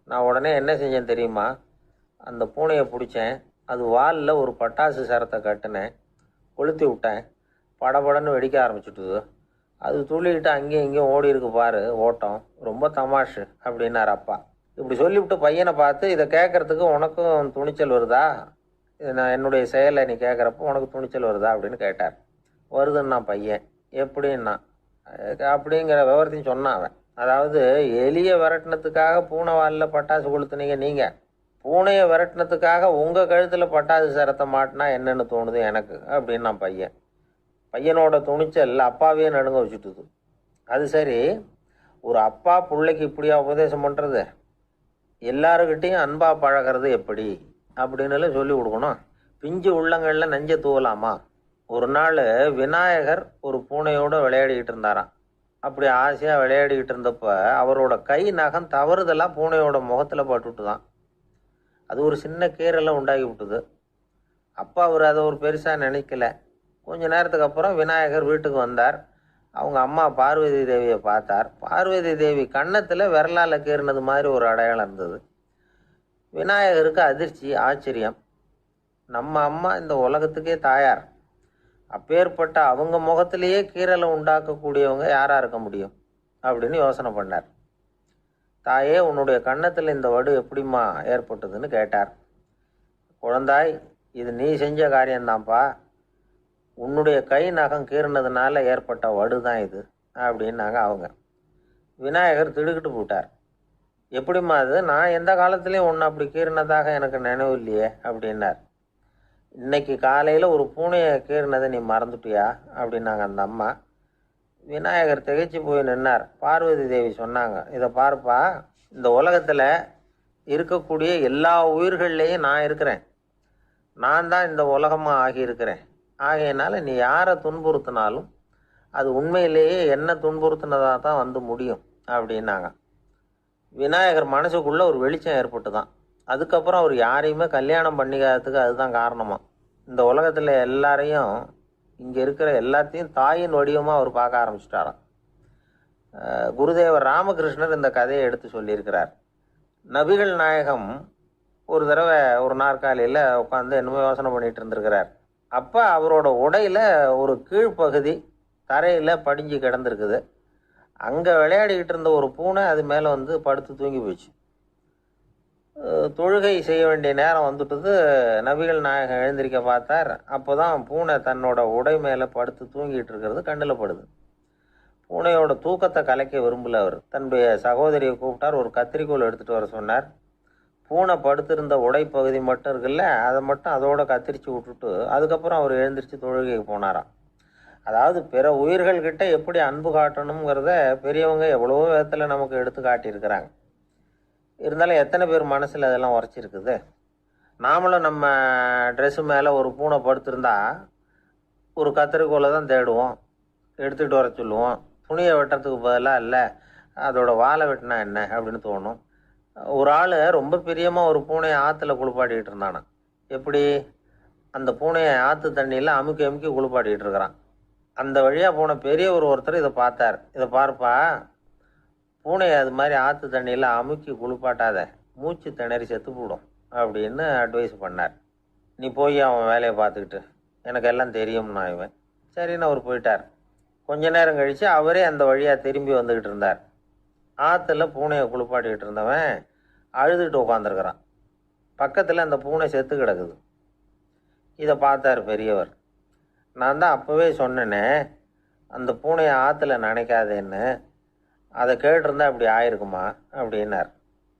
நான் உடனே என்ன செஞ்சேன் தெரியுமா? அந்த பூனையை பிடிச்சேன், அது வாலில் ஒரு பட்டாசு சரத்தை கட்டினேன், கொளுத்தி விட்டேன், படபடன்னு வெடிக்க ஆரம்பிச்சுட்டுது. அது துள்ளிக்கிட்டு அங்கேயும் இங்கேயும் ஓடி இருக்கு பாரு ஓட்டம், ரொம்ப தமாஷு அப்படின்னார் அப்பா. இப்படி சொல்லிவிட்டு பையனை பார்த்து, இதை கேட்குறதுக்கு உனக்கும் துணிச்சல் வருதா? நான் என்னுடைய செயலை நீ கேட்குறப்போ உனக்கு துணிச்சல் வருதா அப்படின்னு கேட்டார். வருதுன்னா பையன். எப்படின்னா அப்படிங்கிற விவரத்தையும் சொன்னான் அவன். அதாவது எலியை விரட்டினத்துக்காக பூனை வாலில் பட்டாசு கொளுத்துனீங்க நீங்கள், பூனையை விரட்டினத்துக்காக உங்கள் கழுத்தில் பட்டாசு சரத்தை மாட்டினா என்னென்னு தோணுது எனக்கு அப்படின்னா பையன். பையனோட துணிச்சல் அப்பாவே நடுங்க வச்சுட்டுது. அது சரி, ஒரு அப்பா பிள்ளைக்கு இப்படியா உபதேசம் பண்ணுறது? எல்லாருக்கிட்டையும் அன்பாக பழகிறது எப்படி அப்படின்னு சொல்லி கொடுக்கணும். பிஞ்சு உள்ளங்களில் நெஞ்ச தூவலாமா? ஒரு நாள் விநாயகர் ஒரு பூனையோடு விளையாடிக்கிட்டு இருந்தாராம். அப்படி ஆசையாக விளையாடிக்கிட்டு இருந்தப்ப அவரோட கை நகம் தவறுதெல்லாம் பூனையோட முகத்தில் பட்டுட்டு தான். அது ஒரு சின்ன கீறலை உண்டாகி விட்டுது. அப்பா அவர் அதை ஒரு பெருசாக நினைக்கல. கொஞ்ச நேரத்துக்கு அப்புறம் விநாயகர் வீட்டுக்கு வந்தார். அவங்க அம்மா பார்வதி தேவியை பார்த்தார். பார்வதி தேவி கன்னத்தில் விரலால் கீறினது மாதிரி ஒரு அடையாளம் இருந்தது. விநாயகருக்கு அதிர்ச்சி, ஆச்சரியம். நம்ம அம்மா இந்த உலகத்துக்கே தாயார், அப்பேற்பட்ட அவங்க முகத்திலேயே கீறலை உண்டாக்கக்கூடியவங்க யாராக இருக்க முடியும் அப்படின்னு யோசனை பண்ணார். தாயே, உன்னுடைய கன்னத்தில் இந்த வடு எப்படிம்மா ஏற்பட்டதுன்னு கேட்டார். குழந்தாய், இது நீ செஞ்ச காரியம்தான்ப்பா. உன்னுடைய கை நகம் கீறினதுனால ஏற்பட்ட வடு தான் இது அப்படின்னாங்க அவங்க. விநாயகர் திடுக்கிட்டு போட்டார். எப்படிம்மா அது? நான் எந்த காலத்துலேயும் ஒன்று அப்படி கீறினதாக எனக்கு நினைவு இல்லையே அப்படின்னார். இன்னைக்கு காலையில் ஒரு பூனையை கீறினதை நீ மறந்துட்டியா அப்படின்னாங்க அந்த அம்மா. விநாயகர் திகைச்சு போய் நின்னார். பார்வதி தேவி சொன்னாங்க, இதை பார்ப்பா, இந்த உலகத்தில் இருக்கக்கூடிய எல்லா உயிர்கள்லேயும் நான் இருக்கிறேன். நான் தான் இந்த உலகமாக ஆகியிருக்கிறேன். ஆகையினால நீ யாரை துன்புறுத்தினாலும் அது உண்மையிலேயே என்ன துன்புறுத்தினதாக தான் வந்து முடியும் அப்படின்னாங்க. விநாயகர் மனசுக்குள்ளே ஒரு வெளிச்சம் ஏற்பட்டு தான். அதுக்கப்புறம் அவர் யாரையுமே கல்யாணம் பண்ணிக்காததுக்கு அதுதான் காரணமா. இந்த உலகத்தில் எல்லாரையும், இங்கே இருக்கிற எல்லாத்தையும் தாயின் வடிவமாக அவர் பார்க்க ஆரம்பிச்சிட்டாராம். குருதேவர் ராமகிருஷ்ணர் இந்த கதையை எடுத்து சொல்லியிருக்கிறார். நபிகள் நாயகம் ஒரு தடவை ஒரு நாற்காலியில் உட்காந்து என்னமோ யோசனை பண்ணிட்டு இருந்திருக்கிறார். அப்போ அவரோட உடையில் ஒரு கீழ்ப்பகுதி தரையில் படிஞ்சு கிடந்திருக்குது. அங்கே விளையாடிக்கிட்டு இருந்த ஒரு பூனை அது மேலே வந்து படுத்து தூங்கி போச்சு. தொழுகை செய்ய வேண்டிய நேரம் வந்துட்டது. நபிகள் நாயகம் எழுந்திருக்க பார்த்தார். அப்போ தான் பூனை தன்னோட உடை மேலே படுத்து தூங்கிட்டு இருக்கிறது கண்ணில் படுது. பூனையோட தூக்கத்தை கலைக்க விரும்பல அவர். தன்னுடைய சகோதரியை கூப்பிட்டார். ஒரு கத்திரிக்கோள் எடுத்துகிட்டு வர சொன்னார். பூனை படுத்திருந்த உடை பகுதி மட்டும் இருக்குல்ல, அதை மட்டும் அதோட கத்திரிச்சு விட்டுட்டு அதுக்கப்புறம் அவர் எழுந்திரிச்சு தொழுகைக்கு போனாராம். அதாவது பிற உயிர்கள்கிட்ட எப்படி அன்பு காட்டணுங்கிறத பெரியவங்க எவ்வளவோ விதத்தில் நமக்கு எடுத்து காட்டியிருக்கிறாங்க. இருந்தாலும் எத்தனை பேர் மனசில் அதெல்லாம் உரைச்சிருக்குது? நாமளும் நம்ம ட்ரெஸ்ஸு மேலே ஒரு பூனை படுத்திருந்தா ஒரு கத்திரிக்கோலை தான் தேடுவோம், எடுத்துகிட்டு வர சொல்லுவோம். துணியை வெட்டுறதுக்கு பதிலாக இல்லை அதோட வாழை வெட்டினா என்ன அப்படின்னு தோணும். ஒரு ஆள் ரொம்ப பிரியமாக ஒரு பூனையை ஆற்றுல குளிப்பாட்டிக்கிட்டு இருந்தானா. எப்படி? அந்த பூனையை ஆற்று தண்ணியில் அமுக்கி அமுக்கி குளிப்பாட்டிக்கிட்டு இருக்கிறான். அந்த வழியாக போன பெரியவர் ஒருத்தர் இதை பார்த்தார். இதை பார்ப்பா, பூனையை அது மாதிரி ஆற்று தண்ணியில் அமுக்கி குளிப்பாட்டாத, மூச்சு திணறி செத்து போடும் அப்படின்னு அட்வைஸ் பண்ணார். நீ போய் அவன் வேலையை பார்த்துக்கிட்டு, எனக்கு எல்லாம் தெரியும்னா இவன். சரின்னு அவர் போயிட்டார். கொஞ்ச நேரம் கழித்து அவரே அந்த வழியாக திரும்பி வந்துக்கிட்டு இருந்தார். ஆற்றுல பூனையை குளிப்பாட்டிக்கிட்டு இருந்தவன் அழுதுகிட்டு உட்காந்துருக்கிறான். பக்கத்தில் அந்த பூனை செத்து கிடக்குது. இதை பார்த்தார் பெரியவர். நான் தான் அப்போவே சொன்னேனே அந்த பூனையை ஆற்றுல நினைக்காதேன்னு, அதை கேட்டிருந்தா இப்படி ஆயிருக்குமா அப்படின்னார்.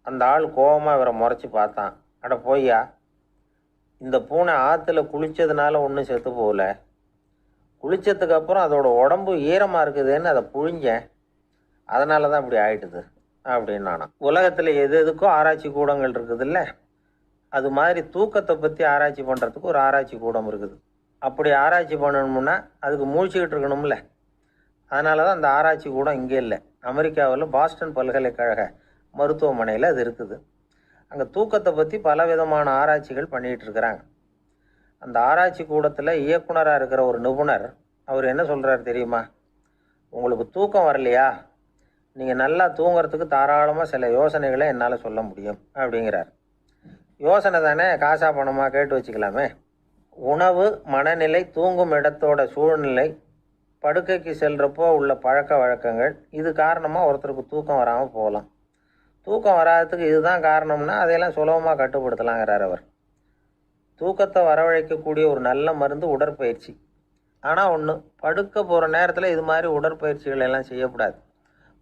அந்த ஆள் கோபமாக இவரை முறைச்சி பார்த்தான். அட போய்யா, இந்த பூனை ஆற்றுல குளித்ததுனால ஒன்றும் செத்து போகல, குளித்ததுக்கு அப்புறம் அதோட உடம்பு ஈரமாக இருக்குதுன்னு அதை புழிஞ்சேன், அதனால தான் இப்படி ஆயிட்டுது அப்படின்னு நானாம். உலகத்தில் எது எதுக்கோ ஆராய்ச்சி கூடங்கள் இருக்குதுல்ல, அது மாதிரி தூக்கத்தை பற்றி ஆராய்ச்சி பண்ணுறதுக்கு ஒரு ஆராய்ச்சி கூடம் இருக்குது. அப்படி ஆராய்ச்சி பண்ணணும்னா அதுக்கு மூழ்கிக்கிட்டு இருக்கணும்ல. அதனால தான் அந்த ஆராய்ச்சி கூடம் இங்கே இல்லை. அமெரிக்காவில் பாஸ்டன் பல்கலைக்கழக மருத்துவமனையில் அது இருக்குது. அங்கே தூக்கத்தை பற்றி பல விதமான ஆராய்ச்சிகள் பண்ணிகிட்டு இருக்கிறாங்க. அந்த ஆராய்ச்சி கூடத்தில் இயக்குனராக இருக்கிற ஒரு நிபுணர் அவர் என்ன சொல்கிறார் தெரியுமா? உங்களுக்கு தூக்கம் வரலையா, நீங்கள் நல்லா தூங்குறதுக்கு தாராளமாக சில யோசனைகளை என்னால் சொல்ல முடியும் அப்படிங்கிறார். யோசனை தானே, காசா பணமாக கேட்டு வச்சுக்கலாமே. உணவு, மனநிலை, தூங்கும் இடத்தோட சூழ்நிலை, படுக்கைக்கு செல்கிறப்போ உள்ள பழக்க வழக்கங்கள், இது காரணமாக ஒருத்தருக்கு தூக்கம் வராமல் போகலாம். தூக்கம் வராததுக்கு இதுதான் காரணம்னா அதையெல்லாம் சுலபமாக கட்டுப்படுத்தலாங்கிறார் அவர். தூக்கத்தை வரவழைக்கக்கூடிய ஒரு நல்ல மருந்து உடற்பயிற்சி. ஆனால் ஒன்று, படுக்க போகிற நேரத்தில் இது மாதிரி உடற்பயிற்சிகள் எல்லாம் செய்யக்கூடாது.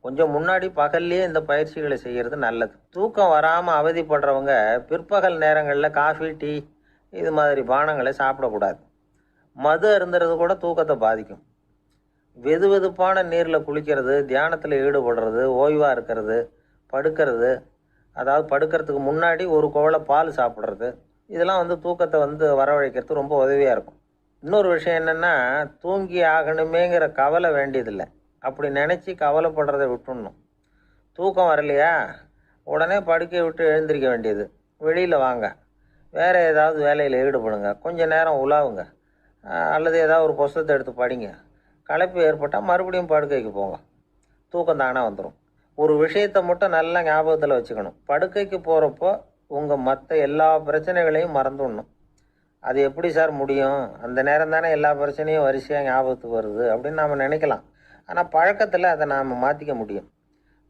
கொஞ்சம் முன்னாடி பகல்லையே இந்த பயிற்சிகளை செய்கிறது நல்லது. தூக்கம் வராமல் அவதிப்படுறவங்க பிற்பகல் நேரங்களில் காஃபி, டீ இது மாதிரி பானங்களை சாப்பிடக்கூடாது. மது அருந்துறது கூட தூக்கத்தை பாதிக்கும். வெது வெதுப்பான நீரில் குளிக்கிறது, தியானத்தில் ஈடுபடுறது, ஓய்வாக இருக்கிறது, படுக்கிறது, அதாவது படுக்கிறதுக்கு முன்னாடி ஒரு குவளை பால் சாப்பிட்றது, இதெல்லாம் தூக்கத்தை வரவழைக்கிறது ரொம்ப உதவியாக இருக்கும். இன்னொரு விஷயம் என்னென்னா, தூங்கி ஆகணுமேங்கிற கவலை வேண்டியதில்லை. அப்படி நினச்சி கவலைப்படுறதை விட்டுடணும். தூக்கம் வரலையா, உடனே படுக்கையை விட்டு எழுந்திரிக்க வேண்டியது. வெளியில் வாங்க, வேறு ஏதாவது வேலையில் ஈடுபடுங்க, கொஞ்சம் நேரம் உலாவுங்க, அல்லது ஏதாவது ஒரு புஸ்தகத்தை எடுத்து படிங்க. களைப்பு ஏற்பட்டால் மறுபடியும் படுக்கைக்கு போங்க. தூக்கம் தானே வந்துடும். ஒரு விஷயத்தை மட்டும் நல்லா ஞாபகத்தில் வச்சுக்கணும். படுக்கைக்கு போகிறப்போ உங்கள் மற்ற எல்லா பிரச்சனைகளையும் மறந்துடணும். அது எப்படி சார் முடியும்? அந்த நேரம் தானே எல்லா பிரச்சனையும் வரிசையாக ஞாபகத்துக்கு வருது அப்படின்னு நாம் நினைக்கலாம். ஆனால் பழக்கத்தில் அதை நாம் மாற்றிக்க முடியும்.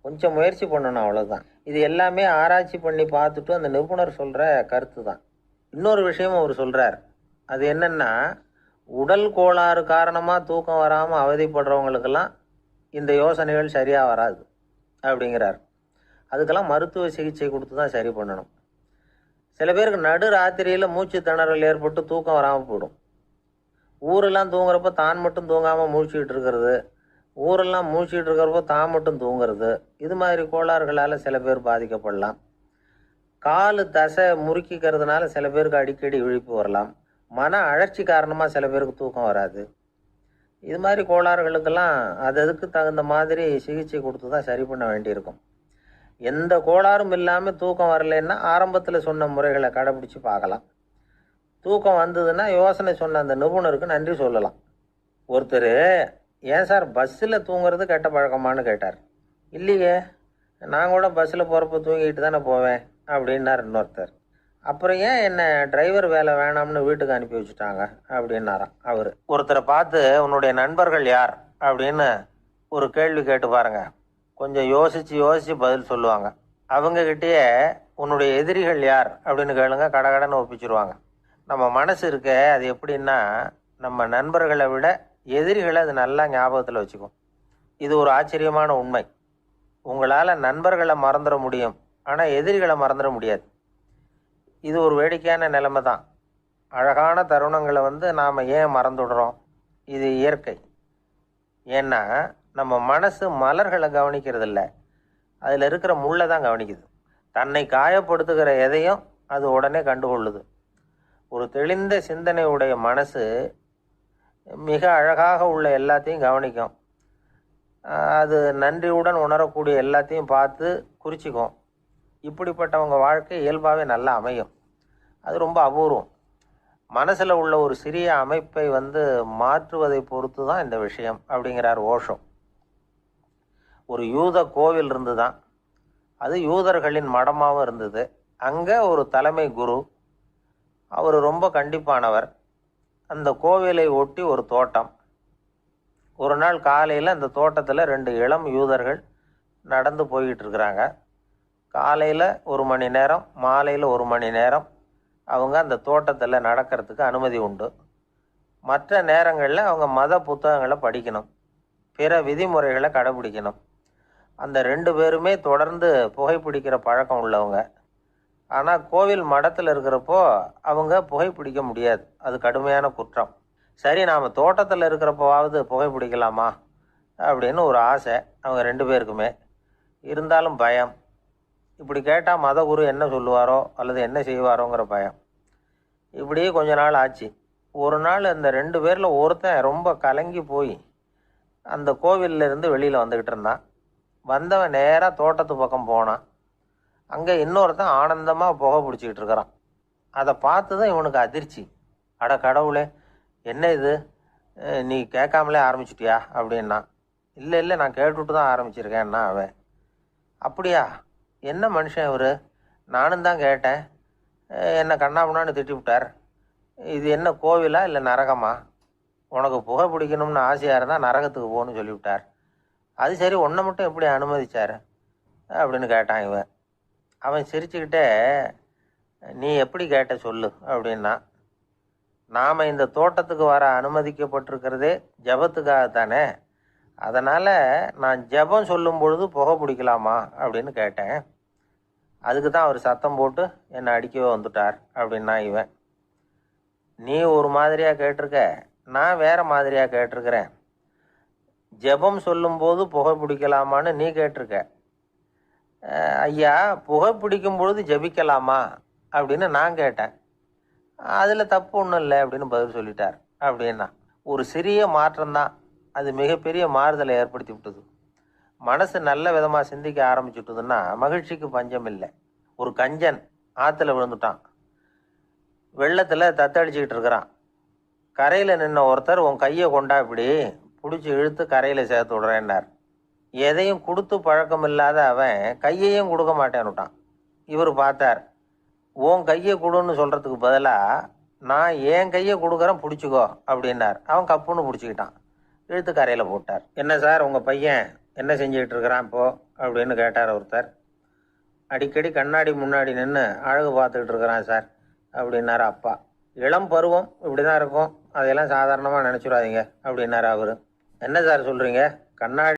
கொஞ்சம் முயற்சி பண்ணணும், அவ்வளோதான். இது எல்லாமே ஆராய்ச்சி பண்ணி பார்த்துட்டு அந்த நிபுணர் சொல்கிற கருத்து தான். இன்னொரு விஷயமும் அவர் சொல்கிறார். அது என்னென்னா, உடல் கோளாறு காரணமாக தூக்கம் வராமல் அவதிப்படுறவங்களுக்கெல்லாம் இந்த யோசனைகள் சரியாக வராது அப்படிங்கிறார். அதுக்கெல்லாம் மருத்துவ சிகிச்சை கொடுத்து தான் சரி பண்ணணும். சில பேருக்கு நடு ராத்திரியில் மூச்சு திணறல் ஏற்பட்டு தூக்கம் வராமல் போயிடும். ஊரெல்லாம் தூங்குறப்ப தான் மட்டும் தூங்காமல் மூழ்கிட்டு இருக்கிறது, ஊரெல்லாம் மூழ்கிட்டு இருக்கிறப்போ தான் மட்டும் தூங்குறது, இது மாதிரி கோளாறுகளால் சில பேர் பாதிக்கப்படலாம். காலு தசை முறுக்கிக்கிறதுனால சில பேருக்கு அடிக்கடி விழிப்பு வரலாம். மன அழற்சி காரணமாக சில பேருக்கு தூக்கம் வராது. இது மாதிரி கோளாறுகளுக்கெல்லாம் அதுக்கு தகுந்த மாதிரி சிகிச்சை கொடுத்து தான் சரி பண்ண வேண்டியிருக்கும். எந்த கோளாறும் இல்லாமல் தூக்கம் வரலைன்னா ஆரம்பத்தில் சொன்ன முறைகளை கடைபிடிச்சி பார்க்கலாம். தூக்கம் வந்ததுன்னா யோசனை சொன்ன அந்த நிபுணருக்கு நன்றி சொல்லலாம். ஒருத்தர், ஏன் சார் பஸ்ஸில் தூங்குறது கெட்ட பழக்கமானு கேட்டார். இல்லையே, நான் கூட பஸ்ஸில் போகிறப்ப தூங்கிட்டு தானே போவேன் அப்படின்னார் இன்னொருத்தர். அப்புறம் ஏன் என்ன டிரைவர் வேலை வேணாம்னு வீட்டுக்கு அனுப்பி வச்சுட்டாங்க அப்படின்னாராம் அவர். ஒருத்தரை பார்த்து உன்னுடைய நண்பர்கள் யார் அப்படின்னு ஒரு கேள்வி கேட்டு பாருங்க. கொஞ்சம் யோசித்து பதில் சொல்லுவாங்க. அவங்கக்கிட்டேயே உன்னுடைய எதிரிகள் யார் அப்படின்னு கேளுங்க, கடகடன்னு ஒப்பிச்சிருவாங்க. நம்ம மனசு இருக்க அது எப்படின்னா, நம்ம நண்பர்களை விட எதிரிகளை அது நல்லா ஞாபகத்தில் வச்சுக்கும். இது ஒரு ஆச்சரியமான உண்மை. உங்களால் நண்பர்களை மறந்துட முடியும், ஆனால் எதிரிகளை மறந்துட முடியாது. இது ஒரு வேடிக்கையான நிலைமை தான். அழகான தருணங்களை நாம் ஏன் மறந்துடுறோம்? இது இயற்கை. ஏன்னா நம்ம மனசு மலர்களை கவனிக்கிறதில்ல, அதில் இருக்கிற முள்ளை தான் கவனிக்குது. தன்னை காயப்படுத்துகிற எதையும் அது உடனே கண்டுகொள்ளுது. ஒரு தெளிந்த சிந்தனை உடைய மனசு மிக அழகாக உள்ள எல்லாத்தையும் கவனிக்கும். அது நன்றியுடன் உணரக்கூடிய எல்லாத்தையும் பார்த்து குறிச்சிக்கும். இப்படிப்பட்டவங்க வாழ்க்கை இயல்பாகவே நல்லா அமையும். அது ரொம்ப அபூர்வம். மனசில் உள்ள ஒரு சிறிய அமைப்பை மாற்றுவதை பொறுத்து தான் இந்த விஷயம் அப்படிங்கிறார் ஓஷோ. ஒரு யூத கோவில் இருந்து தான், அது யூதர்களின் மடமாகவும் இருந்தது. அங்கே ஒரு தலைமை குரு, அவர் ரொம்ப கண்டிப்பானவர். அந்த கோவிலை ஒட்டி ஒரு தோட்டம். ஒரு நாள் காலையில் அந்த தோட்டத்தில் 2 இளம் யூதர்கள் நடந்து போய்கிட்டு இருக்கிறாங்க. காலையில் 1 மணி நேரம், மாலையில் 1 மணி நேரம் அவங்க அந்த தோட்டத்தில் நடக்கிறதுக்கு அனுமதி உண்டு. மற்ற நேரங்களில் அவங்க மத புத்தகங்களை படிக்கணும், பிற விதிமுறைகளை கடைபிடிக்கணும். அந்த 2 பேருமே தொடர்ந்து புகைப்பிடிக்கிற பழக்கம் உள்ளவங்க. ஆனால் கோவில் மடத்தில் இருக்கிறப்போ அவங்க புகைப்பிடிக்க முடியாது, அது கடுமையான குற்றம். சரி, நாம் தோட்டத்தில் இருக்கிறப்போவாவது புகைப்பிடிக்கலாமா அப்படின்னு ஒரு ஆசை அவங்க 2 பேருக்குமே. இருந்தாலும் பயம். இப்படி கேட்டால் மதகுரு என்ன சொல்லுவாரோ அல்லது என்ன செய்வாரோங்கிற பயம். இப்படி கொஞ்ச நாள் ஆச்சு. ஒரு நாள் அந்த 2 பேரில் ஒருத்தன் ரொம்ப கலங்கி போய் அந்த கோவிலிருந்து வெளியில் வந்துக்கிட்டு இருந்தான். வந்தவன் நேராக தோட்டத்து பக்கம் போனான். அங்கே இன்னொருத்தன் ஆனந்தமாக புகை பிடிச்சிக்கிட்டு இருக்கிறான். அதை பார்த்து தான் இவனுக்கு அதிர்ச்சி. அட கடவுளே, என்ன இது, நீ கேட்காமலே ஆரம்பிச்சிட்டியா அப்படின்னா. இல்லை, நான் கேட்டுவிட்டு தான் ஆரம்பிச்சிருக்கேன்னா அவன். அப்படியா, என்ன மனுஷன் இவர், நானும் தான் கேட்டேன், என்னை கண்ணாபுண்ணான்னு திட்டி விட்டார். இது என்ன கோவிலா இல்லை நரகமா? உனக்கு புகை பிடிக்கணும்னு ஆசையாக இருந்தால் நரகத்துக்கு போகணும்னு சொல்லிவிட்டார். அது சரி, உன்னை மட்டும் எப்படி அனுமதிச்சார் அப்படின்னு கேட்டான் இவன். அவன் சிரிச்சுக்கிட்டே, நீ எப்படி கேட்ட சொல்லு அப்படின்னா. நாம் இந்த தோட்டத்துக்கு வர அனுமதிக்கப்பட்டிருக்கிறதே ஜபத்துக்காகத்தானே, அதனால் நான் ஜபம் சொல்லும் பொழுது புகை பிடிக்கலாமா அப்படின்னு கேட்டேன். அதுக்கு தான் அவர் சத்தம் போட்டு என்னை அடிக்கவே வந்துட்டார் அப்படின்னா இவன். நீ ஒரு மாதிரியாக கேட்டிருக்க, நான் வேறு மாதிரியாக கேட்டிருக்கிறேன். ஜபம் சொல்லும்போது புகை பிடிக்கலாமான்னு நீ கேட்டிருக்க. ஐயா, புகை பிடிக்கும் பொழுது ஜபிக்கலாமா அப்படின்னு நான் கேட்டேன். அதில் தப்பு ஒன்றும் இல்லை அப்படின்னு பதில் சொல்லிட்டார் அப்படின்னா. ஒரு சிறிய மாற்றம்தான் அது மிகப்பெரிய மாறுதலை ஏற்படுத்தி விட்டது. மனசு நல்ல விதமாக சிந்திக்க ஆரம்பிச்சுட்டுதுன்னா மகிழ்ச்சிக்கு பஞ்சம் இல்லை. ஒரு கஞ்சன் ஆற்றுல விழுந்துட்டான். வெள்ளத்தில் தத்தளிச்சுக்கிட்டு இருக்கிறான். கரையில் நின்ன ஒருத்தர், உன் கையை கொண்டா இப்படி பிடிச்சி இழுத்து கரையில் சேர்த்து விடுறேன்னார். எதையும் கொடுத்து பழக்கம் இல்லாத அவன் கையையும் கொடுக்க மாட்டேன்னுட்டான். இவர் பார்த்தார். உன் கையை கொடுன்னு சொல்கிறதுக்கு பதிலாக நான் என் கையை கொடுக்குறேன் பிடிச்சிக்கோ அப்படின்னார். அவன் கப்புன்னு பிடிச்சிக்கிட்டான், இழுத்து கரையில் போட்டார். என்ன சார், உங்கள் பையன் என்ன செஞ்சுக்கிட்டு இருக்கிறான் இப்போது அப்படின்னு கேட்டார் ஒருத்தர். அடிக்கடி கண்ணாடி முன்னாடி நின்று அழகு பார்த்துக்கிட்டு இருக்கிறான் சார் அப்படின்னார் அப்பா. இளம் பருவம் இப்படிதான் இருக்கும், அதையெல்லாம் சாதாரணமாக நினச்சிடாதீங்க அப்படின்னாரு அவரு. என்ன சார் சொல்றீங்க? கண்ணாடி